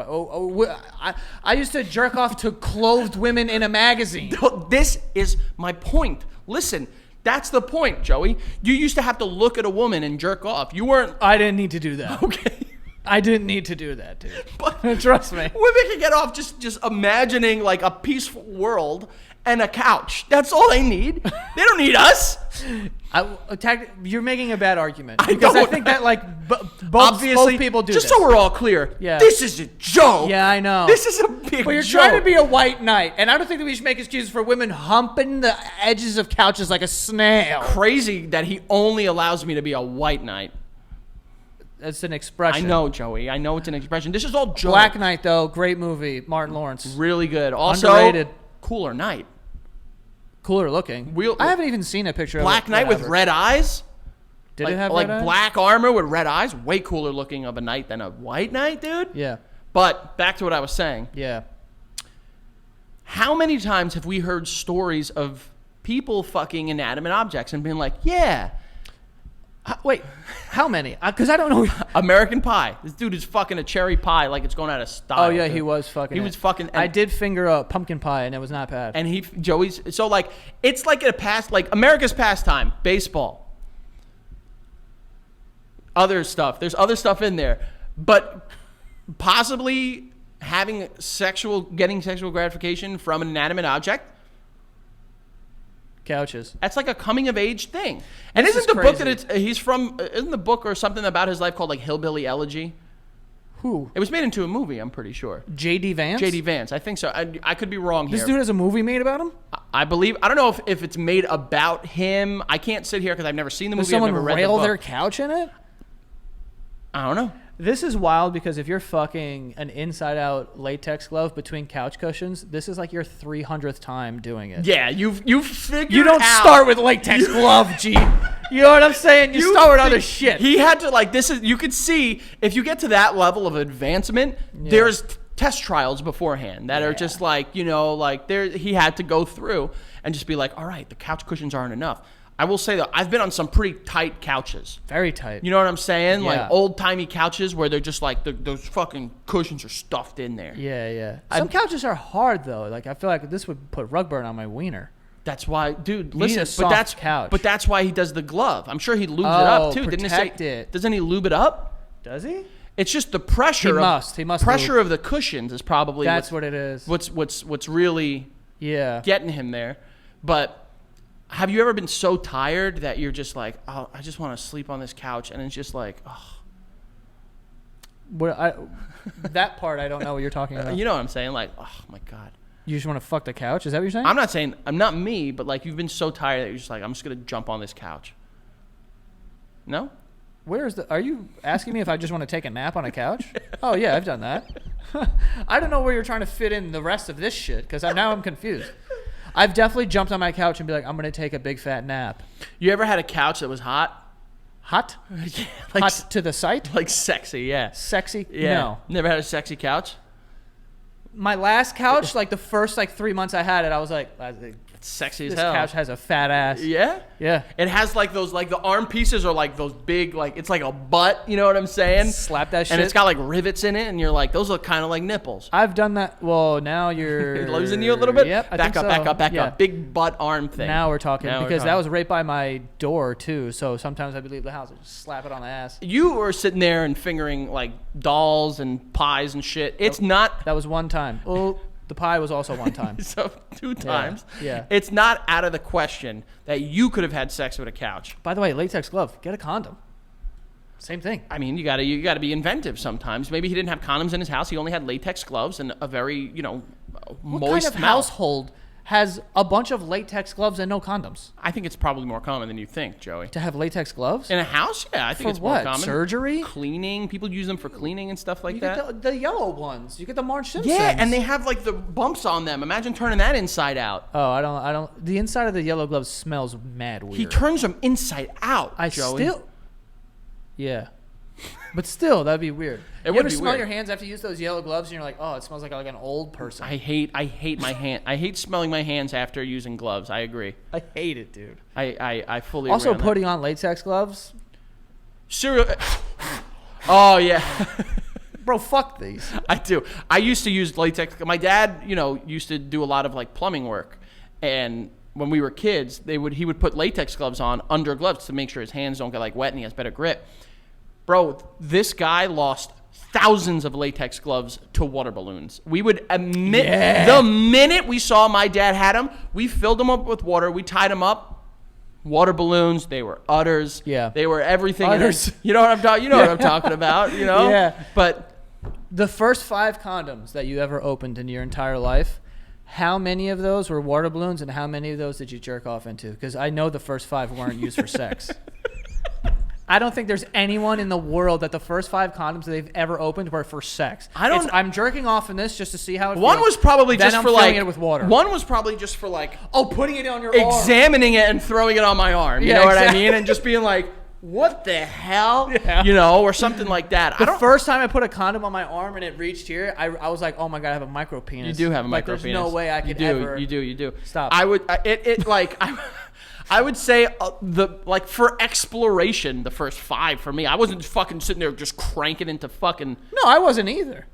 I used to jerk off to clothed women in a magazine. This is my point. Listen, that's the point, Joey. You used to have to look at a woman and jerk off. You weren't I didn't need to do that. okay. I didn't need to do that, dude. But Trust me. women can get off just imagining like a peaceful world and a couch. That's all they need. They don't need us. You're making a bad argument. I Because I don't. think that like both people do just this. so we're all clear. Yeah. This is a joke. Yeah, I know. This is a big But you're joke. trying to be a white knight, and I don't think that we should make excuses for women humping the edges of couches like a snail. crazy that he only allows me to be a white knight. That's an expression. I know, Joey. I know it's an expression. This is all joke. Black Knight, though, great movie. Martin Lawrence. Really good. Also, Underrated. Cooler Night. Cooler looking. Real- I haven't even seen a picture Black of it. Knight with Whatever. red eyes. Did like, it have like red eyes? black armor with red eyes? Way cooler looking of a knight than a white knight, dude. Yeah. But back to what I was saying. Yeah. How many times have we heard stories of people fucking inanimate objects and being like, yeah, Wait, how many? Because I don't know. American Pie. This dude is fucking a cherry pie like it's going out of style. Oh, yeah, dude. he was fucking He it. was fucking. I did finger a pumpkin pie, and it was not bad. And Joey's, so like, it's like a past, like America's pastime, baseball. Other stuff. There's other stuff in there. But possibly getting sexual gratification from an inanimate object, Couches. that's like a coming of age thing. And This isn't is the book that crazy. isn't the book or something about his life called like Hillbilly Elegy? Who? It was made into a movie, I'm pretty sure. J.D. Vance? J.D. Vance, I think so. I could be wrong here. This dude has a movie made about him? I believe, I don't know if it's made about him. I can't sit here because I've never seen the Does movie. I've someone never read the rail book. their couch in it? I don't know. This is wild because if you're fucking an inside-out latex glove between couch cushions, this is like your 300th time doing it. Yeah, you figured You don't out. start with latex glove, G. You know what I'm saying? You start with other shit. He had to, like, this is, you could see, if you get to that level of advancement, there's test trials beforehand that are just like, you know, like he had to go through and just be like, all right, the couch cushions aren't enough. I will say that I've been on some pretty tight couches. Very tight. You know what I'm saying? Yeah. Like old-timey couches where they're just like those fucking cushions are stuffed in there. Yeah. Some couches are hard though. Like I feel like this would put rug burn on my wiener. That's why, dude. You need Listen, a soft couch. But that's why he does the glove. I'm sure he lubes it up too. Protect it. Doesn't he lube it up? Does he? It's just the pressure. He must. Pressure lube. of the cushions is probably that's what it is. What's really getting him there. But have you ever been so tired that you're just like, oh, I just want to sleep on this couch, and it's just like, oh. That part I don't know what you're talking about. You know what I'm saying? Like, oh my god. You just want to fuck the couch? Is that what you're saying? I'm not saying I'm not me, but like you've been so tired that you're just like, I'm just gonna jump on this couch. No? Are you asking me if I just want to take a nap on a couch? Oh yeah, I've done that. I don't know where you're trying to fit in the rest of this shit because now I'm confused. I've definitely jumped on my couch and be like, I'm gonna take a big fat nap. You ever had a couch that was hot? Hot? Yeah, like, hot to the sight? Like sexy, yeah. Sexy? Yeah. No. Never had a sexy couch? My last couch, like the first 3 months I had it, I was like, It's sexy as this hell. couch has a fat ass. Yeah? Yeah. It has like those, like the arm pieces are like those big, like it's like a butt, you know what I'm saying? Slap that shit. And it's got like rivets in it, and you're like, those look kind of like nipples. I've done that. Well, now you're Losing you a little bit? Yep. Back up. Big butt arm thing. Now we're talking because that was right by my door too. So sometimes I'd leave the house and just slap it on the ass. You were sitting there and fingering like dolls and pies and shit. It's not. That was one time. Oh, the pie was also one time. So 2 times. Yeah. It's not out of the question that you could have had sex with a couch. By the way, latex glove. Get a condom. Same thing. I mean, you gotta be inventive sometimes. Maybe he didn't have condoms in his house. He only had latex gloves and a very, What moist kind of mouth. household has a bunch of latex gloves and no condoms? I think it's probably more common than you think, Joey. To have latex gloves? In a house? Yeah, I think For it's more what? common. Surgery? Cleaning. People use them for cleaning and stuff like You that. get the yellow ones. You get the Marge Simpsons. Yeah, and they have like the bumps on them. Imagine turning that inside out. Oh, I don't. The inside of the yellow glove smells mad weird. He turns them inside out, Joey. Yeah. But still, that'd be weird. It You would ever be smell weird. your hands after you use those yellow gloves and you're like, oh, it smells like an old person. I hate my hand. I hate smelling my hands after using gloves. I agree. I hate it, dude. I fully Also, agree on that. putting on latex gloves, Cereal. Oh yeah. bro. Fuck these. I do. I used to use latex. My dad, used to do a lot of like plumbing work, and when we were kids, he would put latex gloves on under gloves to make sure his hands don't get like wet and he has better grip. Bro, this guy lost thousands of latex gloves to water balloons. We would admit the minute we saw my dad had them, we filled them up with water. We tied them up. Water balloons. They were udders. Yeah. They were everything. Udders. You know what I'm talking. You know what I'm talking about. Yeah. But The first 5 condoms that you ever opened in your entire life, how many of those were water balloons and how many of those did you jerk off into? Because I know the first 5 weren't used for sex. I don't think there's anyone in the world that the first 5 condoms that they've ever opened were for sex. I'm jerking off in this just to see how it feels. one was probably Then just I'm for filling like it with water. One was probably just for like Putting it on your arm. examining it and throwing it on my arm. You Yeah, know what I exactly. mean? And just being like, what the hell? Yeah. Or something like that. The first time I put a condom on my arm and it reached here, I was like, oh my God, I have a micro penis. You do have a micro There's penis. no way I could ever. You do. Stop. I would I would say for exploration, the first 5 for me. I wasn't fucking sitting there just cranking into fucking. No, I wasn't either.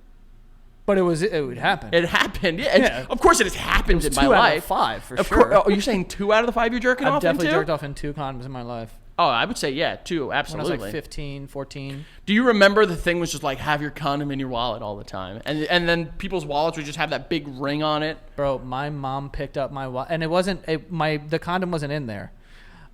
But it would happen. It happened. Yeah. Yeah. Of course, it has happened in my 2 out life. of 5 for Of sure. course. Oh, you're saying 2 out of the 5 you're jerking I've off definitely into? jerked off in 2 condoms in my life. Oh, I would say 2, When absolutely. I was like 15, 14. Do you remember the thing was just like have your condom in your wallet all the time, and then people's wallets would just have that big ring on it? Bro, my mom picked up my wallet, and it wasn't the condom wasn't in there.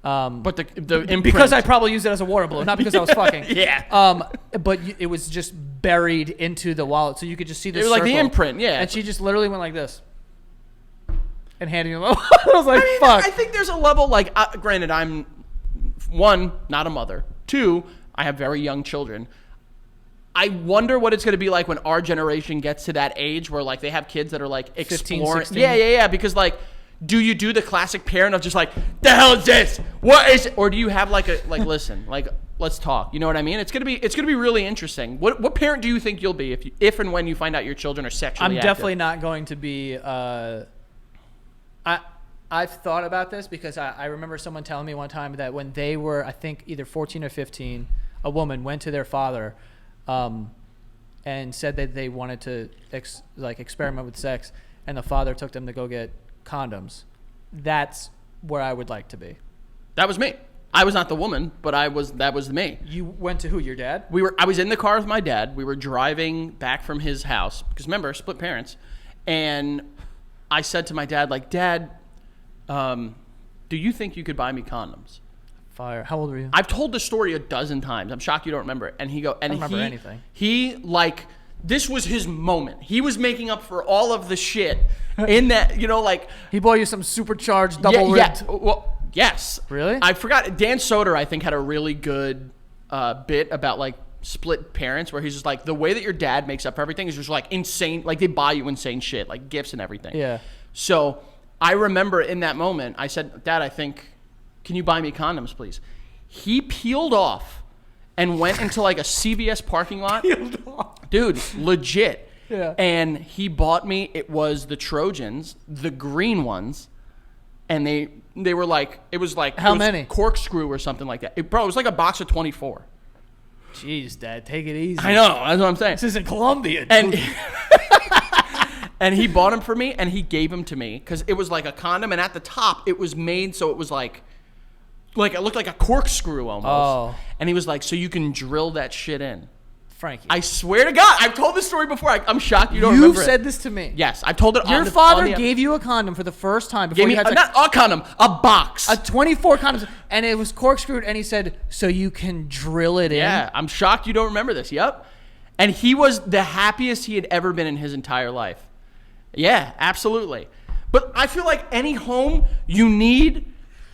But the imprint. Because I probably used it as a water balloon, not because I was fucking. Yeah. But it was just buried into the wallet, so you could just see the It was like the circle. imprint, yeah. And she just literally went like this. And handing it over. I was like, fuck. I think there's a level like, granted, I'm 1, not a mother. 2, I have very young children. I wonder what it's going to be like when our generation gets to that age where like they have kids that are like 15, exploring. 16. Yeah. Because like, do you do the classic parent of just like, the hell is this? What is it? Or do you have like listen, like let's talk. You know what I mean? It's gonna be really interesting. What parent do you think you'll be if and when you find out your children are sexually I'm active? definitely not going to be. I've thought about this because I remember someone telling me one time that when they were, I think, either 14 or 15, a woman went to their father and said that they wanted to experiment with sex, and the father took them to go get condoms. That's where I would like to be. That was me. I was not the woman, but that was me. You went to who? Your dad? I was in the car with my dad. We were driving back from his house because remember, split parents, and I said to my dad, like, Dad, do you think you could buy me condoms? Fire. How old were you? I've told the story a dozen times. I'm shocked you don't remember it. And I don't remember anything. This was his moment. He was making up for all of the shit in that, he bought you some supercharged double ribbed. Yeah. Well, yes. Really? I forgot. Dan Soder, I think, had a really good bit about like split parents where he's just like, the way that your dad makes up for everything is just like insane. Like they buy you insane shit, like gifts and everything. Yeah. So I remember in that moment, I said, Dad, can you buy me condoms, please? He peeled off and went into like a CVS parking lot. Peeled off. Dude, legit. Yeah. And he bought me, it was the Trojans, the green ones. And they were like, it was like, how many? Corkscrew or something like that. Bro, it was like a box of 24. Jeez, Dad, take it easy. I know, that's what I'm saying. This isn't Colombia, dude. And and he bought them for me, and he gave them to me because it was like a condom, and at the top it was made so it was like it looked like a corkscrew almost. Oh. And he was like, so you can drill that shit in. Frankie, I swear to God, I've told this story before. I'm shocked you don't remember. You've said this to me. Yes, I've told it. Your father gave you a condom for the first time before gave me you had not a condom, a box. a 24 condoms, and it was corkscrewed, and he said, so you can drill it in. Yeah, I'm shocked you don't remember this. Yep. And he was the happiest he had ever been in his entire life. Yeah, absolutely. But I feel like any home you need,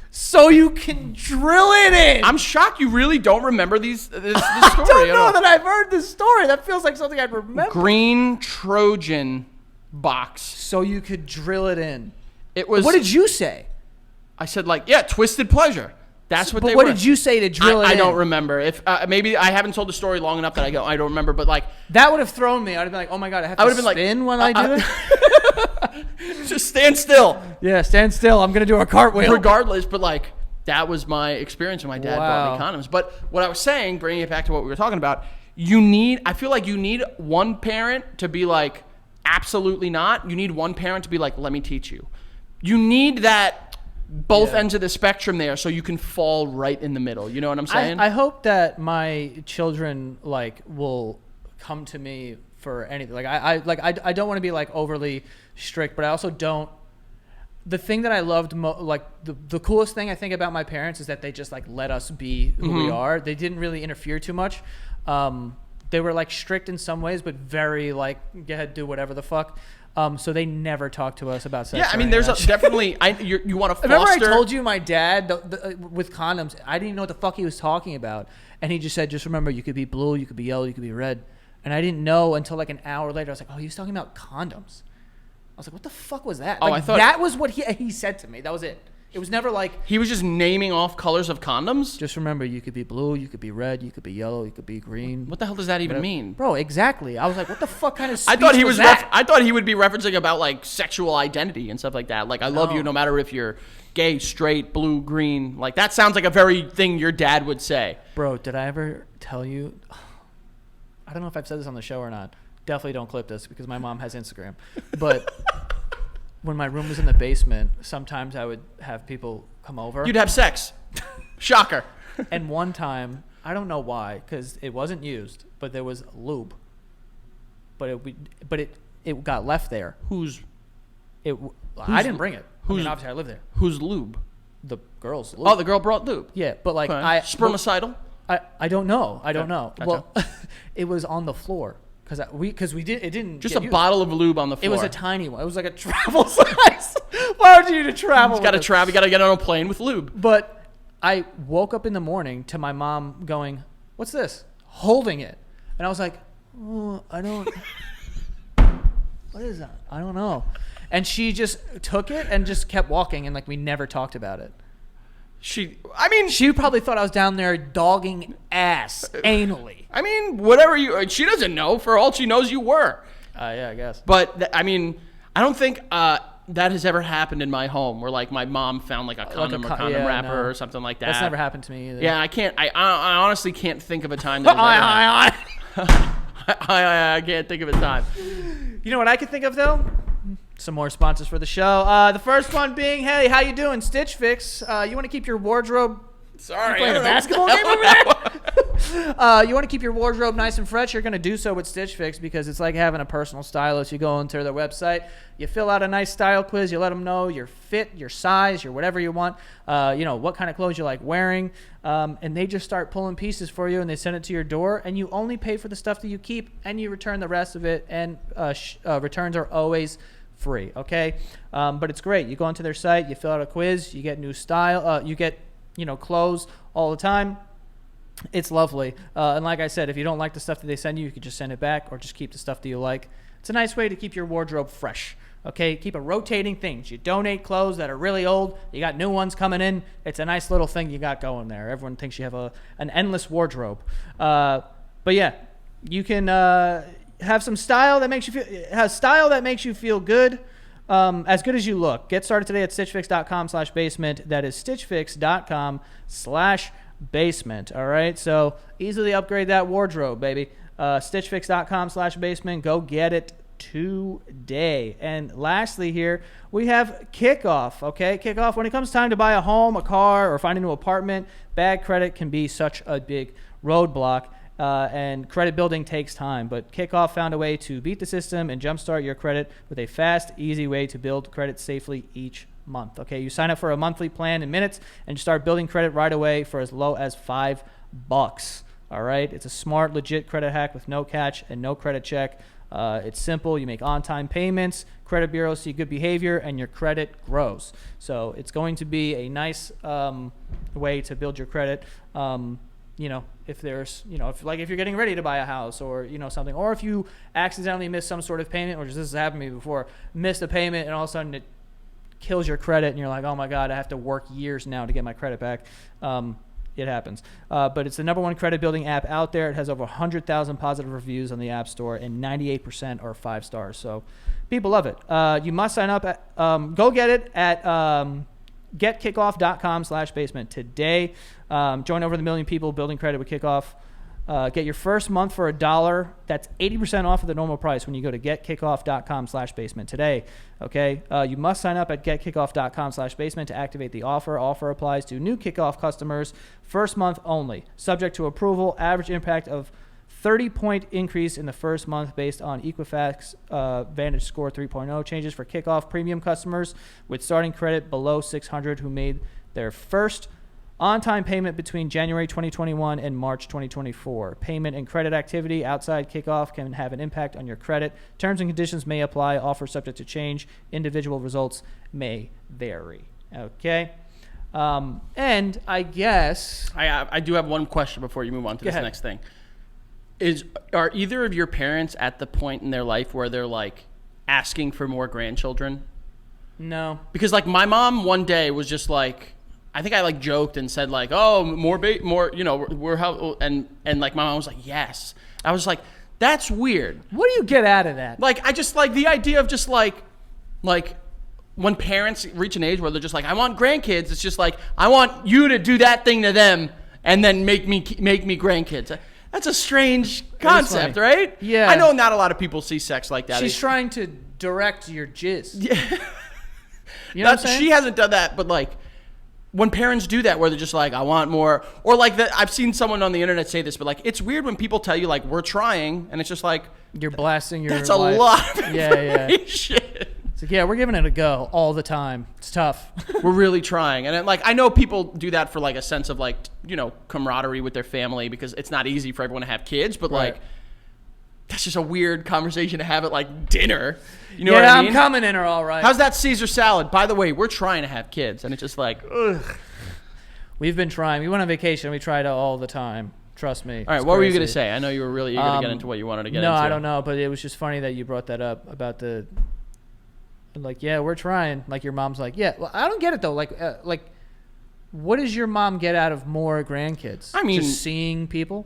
so you can drill it in. I'm shocked you really don't remember this story. I don't know that I've heard this story. That feels like something I'd remember. Green Trojan box. So you could drill it in. It was. What did you say? I said twisted pleasure. That's what but they what were. did you say to drill it in? I don't remember. If maybe I haven't told the story long enough that I don't remember. But like that would have thrown me. I'd have been like, oh my God, I have to spin when I do it. Just stand still. Yeah, stand still. I'm gonna do a cartwheel. Regardless, but like that was my experience when my dad bought me condoms. But what I was saying, bringing it back to what we were talking about, I feel like you need one parent to be like, absolutely not. You need one parent to be like, let me teach you. You need that both ends of the spectrum there so you can fall right in the middle. You know what I'm saying? I hope that my children will come to me for anything. I don't want to be like overly strict, but I also don't. The thing that I loved the coolest thing I think about my parents is that they just like let us be who we are. They didn't really interfere too much. They were like strict in some ways, but very like go ahead, do whatever the fuck. So they never talked to us about sex. Yeah, I mean, there's definitely you want to foster. Remember I told you my dad with condoms, I didn't know what the fuck he was talking about, and he just said, just remember, you could be blue, you could be yellow, you could be red, and I didn't know until like an hour later. I was like, oh, he was talking about condoms. I was like, what the fuck was that? Oh, like, I thought that was what he said to me. That was it. It was never like he was just naming off colors of condoms. Just remember, you could be blue, you could be red, you could be yellow, you could be green. What the hell does that even mean, bro? Exactly. I was like, what the fuck kind of speech I thought he was that? I thought he would be referencing about like sexual identity and stuff like that. Like I love you no matter if you're gay, straight, blue, green. Like that sounds like a very thing your dad would say. Bro, did I ever tell you? I don't know if I've said this on the show or not. Definitely don't clip this because my mom has Instagram. But when my room was in the basement, sometimes I would have people come over. You'd have sex. Shocker. And one time, I don't know why, because it wasn't used, but there was lube. But it got left there. I didn't bring it. Obviously I live there. Whose lube? The girl's lube. Oh, the girl brought lube. Yeah, but like okay. Spermicidal. I don't know. I don't know. Gotcha. Well, it was on the floor because we did it didn't just get a used. Bottle of lube on the floor. It was a tiny one. It was like a travel size. Why would you need to travel? You got to travel. You got to get on a plane with lube. But I woke up in the morning to my mom going, "What's this?" Holding it, and I was like, "Oh, I don't. What is that? I don't know." And she just took it and just kept walking, and like we never talked about it. She probably thought I was down there dogging ass anally. I mean, whatever she doesn't know. For all she knows, you were. Yeah, I guess. But I don't think that has ever happened in my home where like my mom found like a condom or condom wrapper or something like that. That's never happened to me either. Yeah, I can't. I honestly can't think of a time that has ever happened. I can't think of a time. You know what I could think of though? Some more sponsors for the show. The first one being, hey, how you doing? Stitch Fix. You want to keep your wardrobe... Sorry. Playing a basketball game over there? You want to keep your wardrobe nice and fresh? You're going to do so with Stitch Fix because it's like having a personal stylist. You go into their website, you fill out a nice style quiz, you let them know your fit, your size, your whatever you want, what kind of clothes you like wearing, and they just start pulling pieces for you and they send it to your door, and you only pay for the stuff that you keep and you return the rest of it, and returns are always free, okay? But it's great. You go onto their site, you fill out a quiz, you get new style, you get clothes all the time. It's lovely. And like I said, if you don't like the stuff that they send you, you can just send it back or just keep the stuff that you like. It's a nice way to keep your wardrobe fresh. Okay, keep a rotating thing. You donate clothes that are really old. You got new ones coming in. It's a nice little thing you got going there. Everyone thinks you have an endless wardrobe. But yeah, you can have some style that makes you feel good. As good as you look. Get started today at stitchfix.com/basement. That is stitchfix.com/basement. All right. So easily upgrade that wardrobe, baby. Stitchfix.com/basement. Go get it today. And lastly here, we have Kickoff. Okay. Kickoff. When it comes time to buy a home, a car, or find a new apartment, bad credit can be such a big roadblock. And credit building takes time, but Kickoff found a way to beat the system and jumpstart your credit with a fast, easy way to build credit safely each month. Okay, you sign up for a monthly plan in minutes and you start building credit right away for as low as $5. All right, it's a smart, legit credit hack with no catch and no credit check. It's simple. You make on-time payments, credit bureaus see good behavior, and your credit grows. So it's going to be a nice way to build your credit. If there's, if you're getting ready to buy a house or, something, or if you accidentally miss some sort of payment, which this has happened to me before, missed a payment and all of a sudden it kills your credit and you're like, oh my God, I have to work years now to get my credit back. It happens. But it's the number one credit building app out there. It has over 100,000 positive reviews on the App Store and 98% are 5 stars. So people love it. You must sign up go get it at, getkickoff.com/basement today. Join over the million people building credit with Kickoff. Get your first month for $1. That's 80% off of the normal price when you go to getkickoff.com/basement today. Okay. You must sign up at getkickoff.com/basement to activate the offer. Offer applies to new Kickoff customers. First month only. Subject to approval. Average impact of 30-point increase in the first month based on Equifax Vantage Score 3.0 changes for Kickoff premium customers with starting credit below 600 who made their first on-time payment between January 2021 and March 2024. Payment and credit activity outside Kickoff can have an impact on your credit. Terms and conditions may apply. Offer subject to change. Individual results may vary. Okay. And I guess... I do have one question before you move on to this next thing. Are either of your parents at the point in their life where they're like asking for more grandchildren? No. Because like my mom one day was just like, I think I like joked and said like, oh, more, we're how, and like my mom was like, yes. I was like, that's weird. What do you get out of that? Like, I just like the idea of just like when parents reach an age where they're just like, I want grandkids. It's just like, I want you to do that thing to them and then make me grandkids. That's a strange concept, right? Yeah. I know not a lot of people see sex like that. She's trying to direct your jizz. Yeah. You know what I'm saying? She hasn't done that, but like when parents do that where they're just like, I want more, or like that, I've seen someone on the internet say this, but like it's weird when people tell you like we're trying and it's just like you're blasting your that's life. A lot of information. Yeah. It's like, yeah, we're giving it a go all the time. It's tough. We're really trying. And like, I know people do that for like a sense of like, camaraderie with their family because it's not easy for everyone to have kids, but like, that's just a weird conversation to have at like dinner. You know what I mean? I'm coming in her all right. How's that Caesar salad? By the way, we're trying to have kids. And it's just like, ugh. We've been trying. We went on vacation. We tried it all the time. Trust me. All right. What were you going to say? I know you were really eager to get into what you wanted to get into. No, I don't know. But it was just funny that you brought that up about the... Like, yeah, we're trying. Like, your mom's like, yeah. Well, I don't get it, though. Like What does your mom get out of more grandkids? I mean, just seeing people,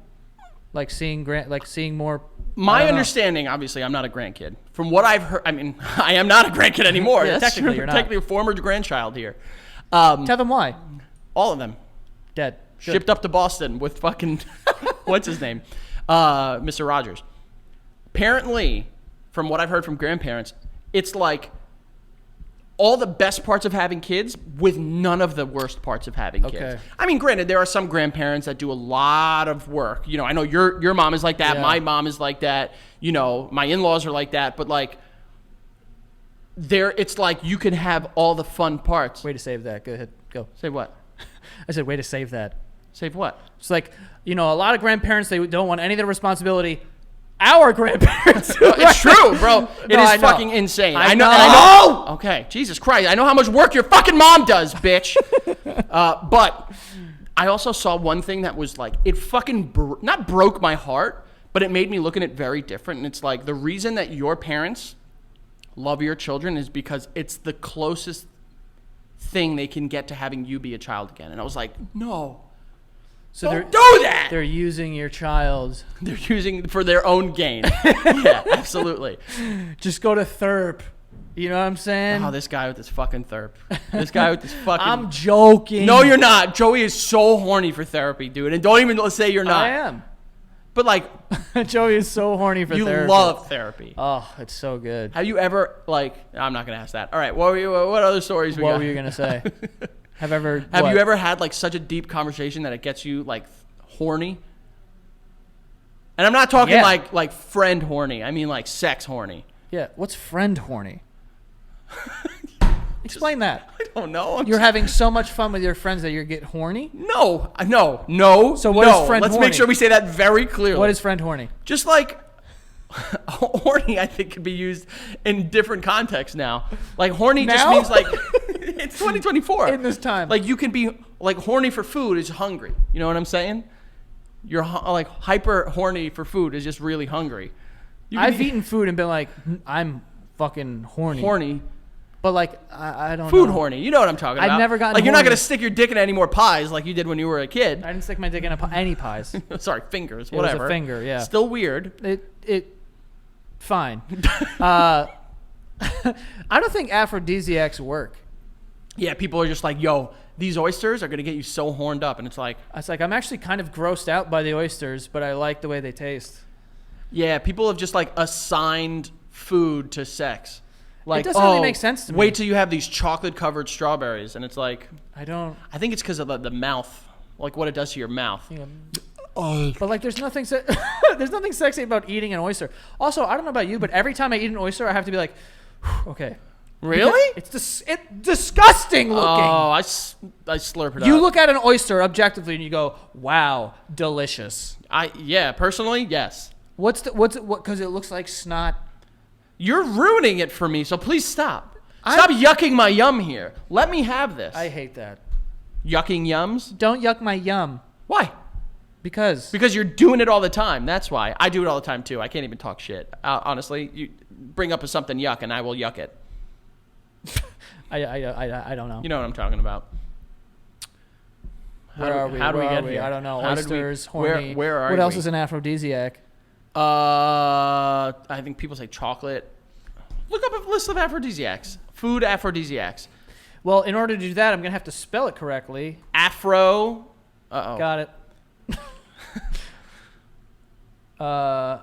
like seeing more. My understanding, obviously, I'm not a grandkid. From what I've heard, I mean, I am not a grandkid anymore. Yeah, That's technically, you're not. technically a former grandchild here. Tell them why. All of them. Dead. Good. Shipped up to Boston with fucking, what's his name? Mr. Rogers. Apparently, from what I've heard from grandparents, it's like all the best parts of having kids with none of the worst parts of having kids. Okay. I mean, granted, there are some grandparents that do a lot of work. You know, I know your mom is like that. Yeah. My mom is like that. You know, my in-laws are like that. But like, it's like you can have all the fun parts. Way to save that. Go ahead. Go. Say what? I said, way to save that. Save what? It's like, a lot of grandparents, they don't want any of the responsibility. Our grandparents. It's true, bro. It No, is I know. fucking insane. I I know. know. Okay, Jesus Christ. I know how much work your fucking mom does, bitch. But I also saw one thing that was like, it fucking not broke my heart, but it made me look at it very different. And it's like, the reason that your parents love your children is because it's the closest thing they can get to having you be a child again. And I was like, no. So Don't do that. They're using your child. They're using for their own gain. Yeah, absolutely. Just go to Therp. You know what I'm saying? Oh, this guy with this fucking therp. This guy with this fucking... I'm joking. No, you're not. Joey is so horny for therapy, dude. And don't even say you're not. I am. But like... Joey is so horny for you therapy. love therapy. Oh, it's so good. Have you ever, like... I'm not going to ask that. All right, what other stories we got? What were you going to say? Have you ever had like such a deep conversation that it gets you like horny? And I'm not talking like friend horny. I mean like sex horny. Yeah. What's friend horny? Explain that. I don't know. You're having so much fun with your friends that you get horny? No. So what is friend Let's horny? make sure we say that very clearly. What is friend horny? Just like horny, I think could be used in different contexts now. Like horny just Now? means like it's 2024 In this time. Like you can be like horny for food is hungry. You know what I'm saying? You're like hyper horny for food is just really hungry. I've eaten food and been like, I'm fucking horny. Horny. But like, I don't Food know. horny. You know what I'm talking about. I've never gotten like you're not horny. gonna stick your dick in any more pies like you did when you were a kid. I didn't stick my dick in any pies. Sorry, fingers. It was a Whatever. finger, yeah. Still weird. Fine. I don't think aphrodisiacs work. Yeah, people are just like, yo, these oysters are gonna get you so horned up, and it's like, I'm actually kind of grossed out by the oysters, but I like the way they taste. yeah, people have just like assigned food to sex. Like, doesn't really make sense to me. Wait till you have these chocolate covered strawberries, and it's like, I don't. I think it's because of the mouth, like what it does to your mouth. Yeah. But like, there's nothing there's nothing sexy about eating an oyster. Also, I don't know about you, but every time I eat an oyster, I have to be like, okay. Really? It's disgusting looking. Oh, I slurp it up. You look at an oyster objectively and you go, wow, delicious. Personally, yes. What's because it looks like snot. You're ruining it for me, so please stop. Stop yucking my yum here. Let me have this. I hate that. Yucking yums? Don't yuck my yum. Why? Because you're doing it all the time. That's why. I do it all the time, too. I can't even talk shit. Honestly, you bring up something yuck, and I will yuck it. I don't know. You know what I'm talking about. Where are we? How do we get here? I don't know. How did Oysters, we, horny. Where are What else we? is an aphrodisiac? I think people say chocolate. Look up a list of aphrodisiacs. Food aphrodisiacs. Well, in order to do that, I'm gonna have to spell it correctly. Afro. Uh-oh. Got it.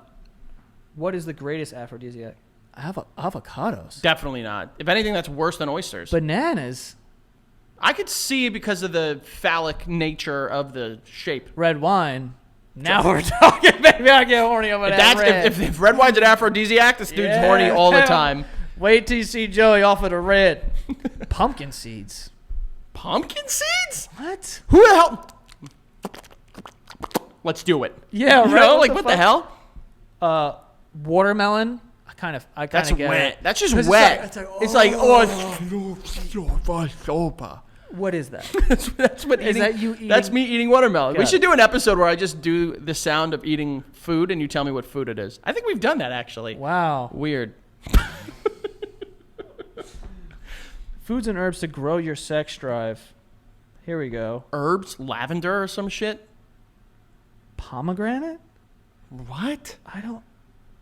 What is the greatest aphrodisiac? Avocados. Definitely not. If anything, that's worse than oysters. Bananas. I could see it because of the phallic nature of the shape. Red wine. Now we're talking, baby. I get horny over that red. If red wine's an aphrodisiac, this dude's horny all the time. Wait till you see Joey off of the red. Pumpkin seeds. Pumpkin seeds? What? Who the hell? Let's do it. Yeah, You right. know, like what the hell? Watermelon. I kind of That's get wet. it. That's just 'Cause wet. it's like, oh. What is that? That's what Is eating. that you eating? That's me eating watermelon. We Got should it. do an episode where I just do the sound of eating food and you tell me what food it is. I think we've done that actually. Wow. Weird. Foods and herbs to grow your sex drive. Here we go. Herbs, lavender or some shit. Pomegranate? What?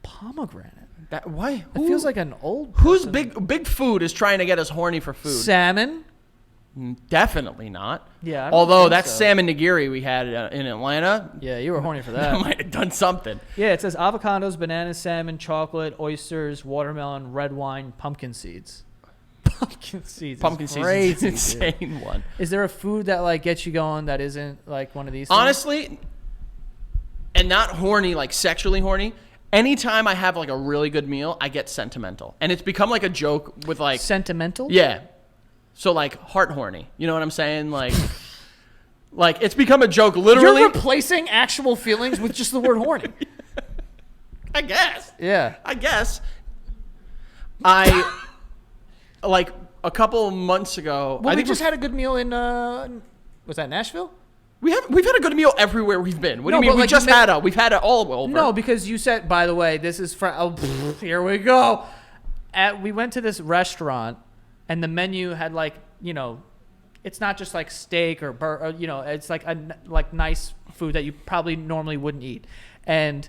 Pomegranate. That why? It feels like an old Who's person. big food is trying to get us horny for food? Salmon? Definitely not. Yeah. I don't Although think that so. salmon nigiri we had in Atlanta, Yeah, you were horny for that that. might have done something. Yeah, it says avocados, bananas, salmon, chocolate, oysters, watermelon, red wine, pumpkin seeds. Pumpkin seeds. Pumpkin seeds Crazy, is an insane one. Is there a food that like gets you going that isn't like one of these things? Honestly, and not horny, like sexually horny. Anytime I have like a really good meal, I get sentimental, and it's become like a joke with like Sentimental? yeah. So like heart horny, you know what I'm saying? Like it's become a joke. Literally, You're replacing actual feelings with just the word horny. I guess. Yeah. I guess. I like a couple months ago. Well, I we think just had a good meal in was that Nashville? we've had a good meal everywhere we've been. What do No, you mean? but, like, We've had it all over. No, because you said, by the way, this is here we go. We went to this restaurant, and the menu had like, it's not just like steak or it's like like nice food that you probably normally wouldn't eat. And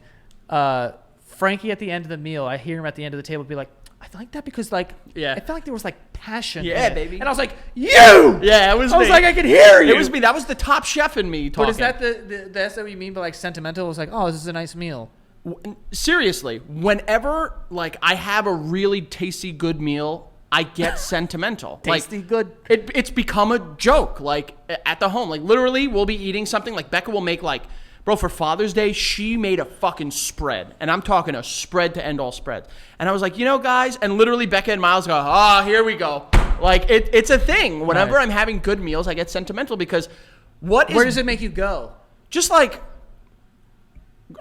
Frankie at the end of the meal, I hear him at the end of the table be like, I like that because like Yeah. I felt like there was like passion. Yeah, in it. baby. And I was like, you. Yeah, it was. I was me. like, I could hear you. It was me. That was the top chef in me talking. But is that that's what you mean by like sentimental? It was like, oh, this is a nice meal. Seriously, whenever like I have a really tasty good meal, I get sentimental. Tasty good. It's become a joke. Like at the home, like literally, we'll be eating something. Like Becca will make like, bro, for Father's Day, she made a fucking spread, and I'm talking a spread to end all spreads. And I was like, guys, and literally Becca and Miles go, here we go. Like it's a thing. Whenever Right. I'm having good meals, I get sentimental because where does it make you go? just like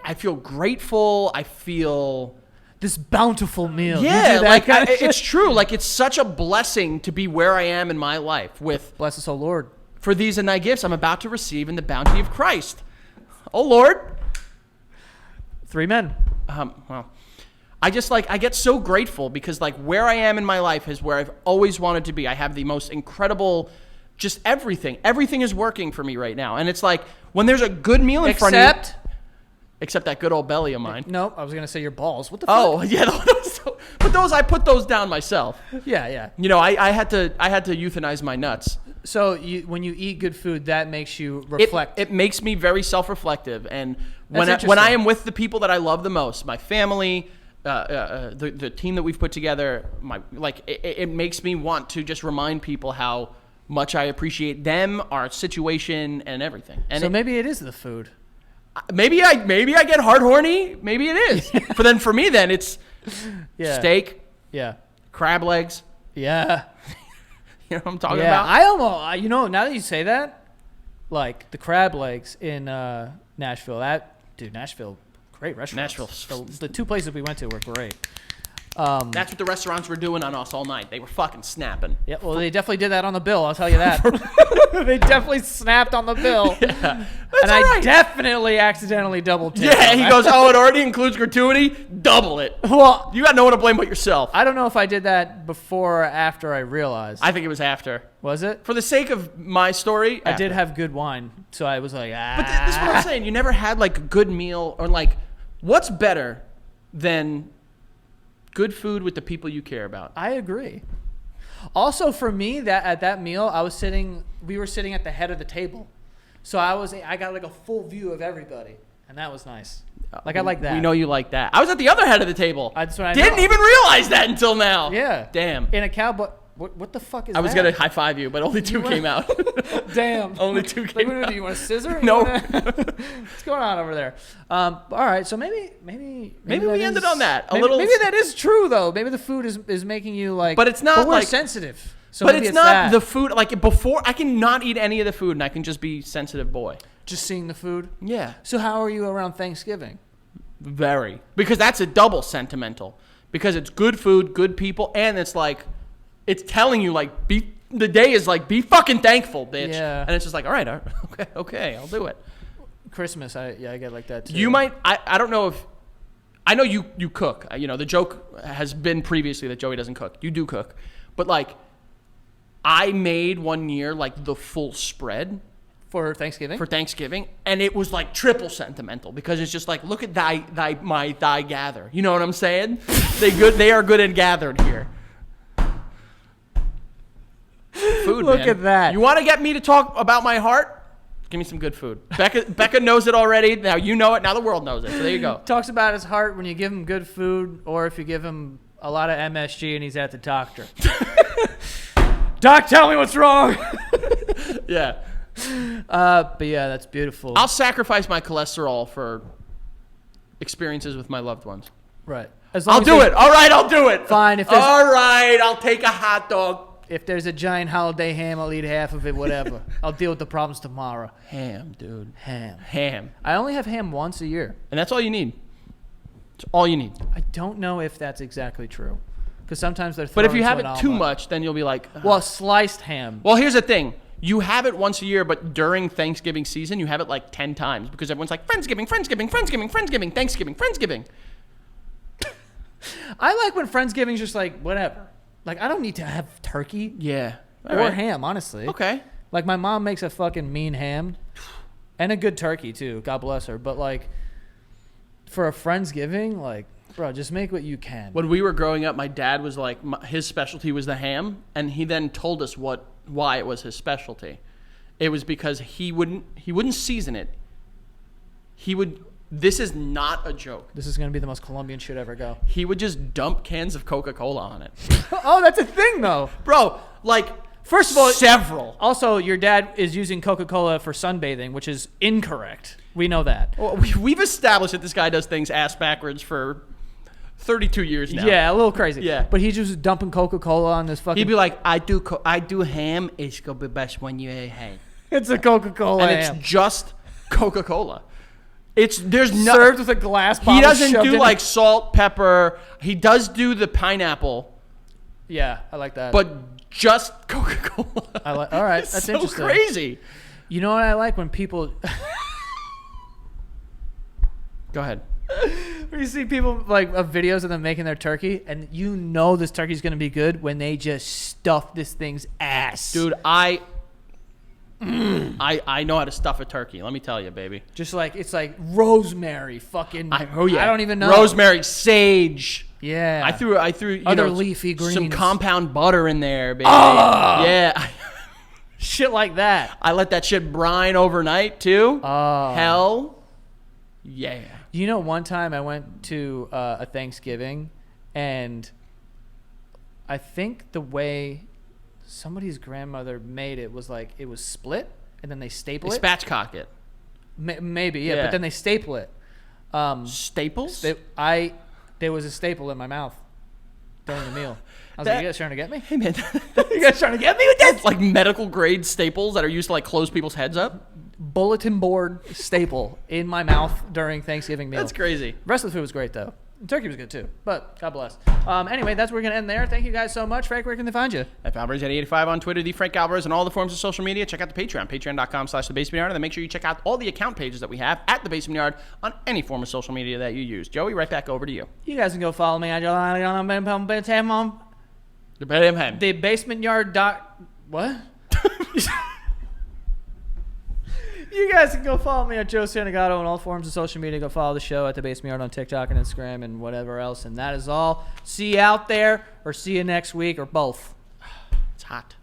I feel grateful. I feel. This bountiful meal. You Yeah, do that like kind of shit? it's true. Like it's such a blessing to be where I am in my life with Bless us, O Lord. for these and thy gifts I'm about to receive in the bounty of Christ. Oh Lord. 3 men. Well, I just like I get so grateful because like where I am in my life is where I've always wanted to be. I have the most incredible, just everything. Everything is working for me right now, and it's like when there's a good meal in front of you. Except that good old belly of mine. Nope, I was gonna say your balls. What the fuck? Oh yeah, but those I put those down myself. Yeah. I had to euthanize my nuts. So when you eat good food, that makes you reflect. It makes me very self-reflective, and when That's I interesting. am with the people that I love the most, my family, the team that we've put together, it makes me want to just remind people how much I appreciate them, our situation, and everything. And so maybe it is the food. maybe I get hard horny. Maybe it is. But then for me, then it's steak, Yeah. crab legs. Yeah. You know what I'm talking Yeah. about? I almost, now that you say that, like the crab legs in Nashville. Nashville, great restaurants. Nashville. The 2 places we went to were great. That's what the restaurants were doing on us all night. They were fucking snapping. Yeah, well, they definitely did that on the bill. I'll tell you that. They definitely snapped on the bill. Yeah. And I definitely accidentally double tipped. Yeah, on he that. goes, oh, it already includes gratuity? Double it. Well, You got no one to blame but yourself. I don't know if I did that before or after I realized. I think it was after. Was it? For the sake of my story, I after. did have good wine, so I was like, But this is what I'm saying. You never had like a good meal or like, what's better than good food with the people you care about? I agree. Also, for me, that at that meal, we were sitting at the head of the table, so I got like a full view of everybody, and that was nice. Like I like that. We know you like that. I was at the other head of the table. That's what I Didn't know. even realize that until now. Yeah. Damn. In a cowboy. What the fuck is that? I was going to high five you, but only 2 came out. Damn. Only 2 Like, came what do out. you want a scissor? No. What's going on over there? All right. So maybe Maybe that we ended is- on that. Maybe that is true though. Maybe the food is making you like. But it's not But we're like- sensitive. So But maybe it's not that. the food. Like before, I can not eat any of the food and I can just be sensitive boy. Just seeing the food. Yeah. So how are you around Thanksgiving? Very. Because that's a double sentimental. Because it's good food, good people, and it's like, it's telling you like, the day is like, be fucking thankful, bitch. Yeah. And it's just like, all right, okay, I'll do it. Christmas, I get like that too. You might, I don't know if, I know you cook. The joke has been previously that Joey doesn't cook. You do cook. But like, I made one year like the full spread For Thanksgiving? and it was like triple sentimental because it's just like, look at thy gather. You know what I'm saying? They are good and gathered here. Food, Look man. at that. You want to get me to talk about my heart? Give me some good food. Becca knows it already. Now you know it. Now the world knows it. So there you go. Talks about his heart when you give him good food or if you give him a lot of MSG and he's at the doctor. Doc, tell me what's wrong. Yeah. But yeah, that's beautiful. I'll sacrifice my cholesterol for experiences with my loved ones. Right. As long I'll as do they- it. All right, I'll do it. Fine. All right, I'll take a hot dog. If there's a giant holiday ham, I'll eat half of it, whatever. I'll deal with the problems tomorrow. Ham, dude. Ham. I only have ham once a year. And that's all you need. It's all you need. I don't know if that's exactly true. Because sometimes they're But if you throwing have it to an too omelet. much, then you'll be like, ugh. Well, sliced ham. Well, here's the thing. You have it once a year, but during Thanksgiving season, you have it like 10 times because everyone's like, Friendsgiving, Friendsgiving, Friendsgiving, Friendsgiving, Thanksgiving, Friendsgiving. I like when Friendsgiving's just like, whatever. Like, I don't need to have turkey Yeah. All or right. ham, honestly. Okay. Like, my mom makes a fucking mean ham and a good turkey, too. God bless her. But, like, for a Friendsgiving, like, bro, just make what you can. When we were growing up, my dad was like, his specialty was the ham, and he then told us why it was his specialty. It was because he wouldn't season it. This is not a joke. This is going to be the most Colombian shit ever go. He would just dump cans of Coca-Cola on it. Oh, that's a thing, though. Bro, like, First of all, several. Also, your dad is using Coca-Cola for sunbathing, which is incorrect. We know that. Well, we've established that this guy does things ass backwards for 32 years now. Yeah, a little crazy. Yeah. But he's just dumping Coca-Cola on this fucking... He'd be like, I do ham. It's going to be best when you eat ham. It's a Coca-Cola And ham. it's just Coca-Cola. There's no... Served with a glass bottle. He doesn't shoved do in like salt, pepper. He does do the pineapple, Yeah, I like that. but just Coca-Cola. all right, It's that's so interesting. crazy. You know what I like when people... Go ahead. When you see people like videos of them making their turkey, and you know this turkey's gonna be good when they just stuff this thing's ass, Dude, I know how to stuff a turkey. Let me tell you, baby. Just like it's like rosemary, fucking. I don't even know. Rosemary, sage. Yeah. I threw Other leafy some greens. compound butter in there, baby. Oh! Yeah. Shit like that. I let that shit brine overnight too. Oh. Hell. Yeah. You know, one time I went to a Thanksgiving, and I think the way somebody's grandmother made it was like it was split, and then they staple They it. spatchcock it. Maybe, yeah, Yeah. but then they staple it. Staples? There was a staple in my mouth during the meal. I was That- like, you guys trying to get me? Hey man, You guys trying to get me with this? like medical grade staples that are used to like close people's heads up. Bulletin board staple in my mouth during Thanksgiving meal. That's crazy. The rest of the food was great, though. The turkey was good, too. But God bless. Anyway, that's where we're going to end there. Thank you guys so much. Frank, where can they find you? At Alvarez85 on Twitter, the Frank Alvarez, and all the forms of social media. Check out the Patreon, patreon.com/thebasementyard, and then make sure you check out all the account pages that we have at the Basement Yard on any form of social media that you use. Joey, right back over to you. You guys can go follow me on the basement yard. What? You guys can go follow me at Joe Santagato on all forms of social media. Go follow the show at The Basement Yard on TikTok and Instagram and whatever else. And that is all. See you out there, or see you next week, or both. It's hot.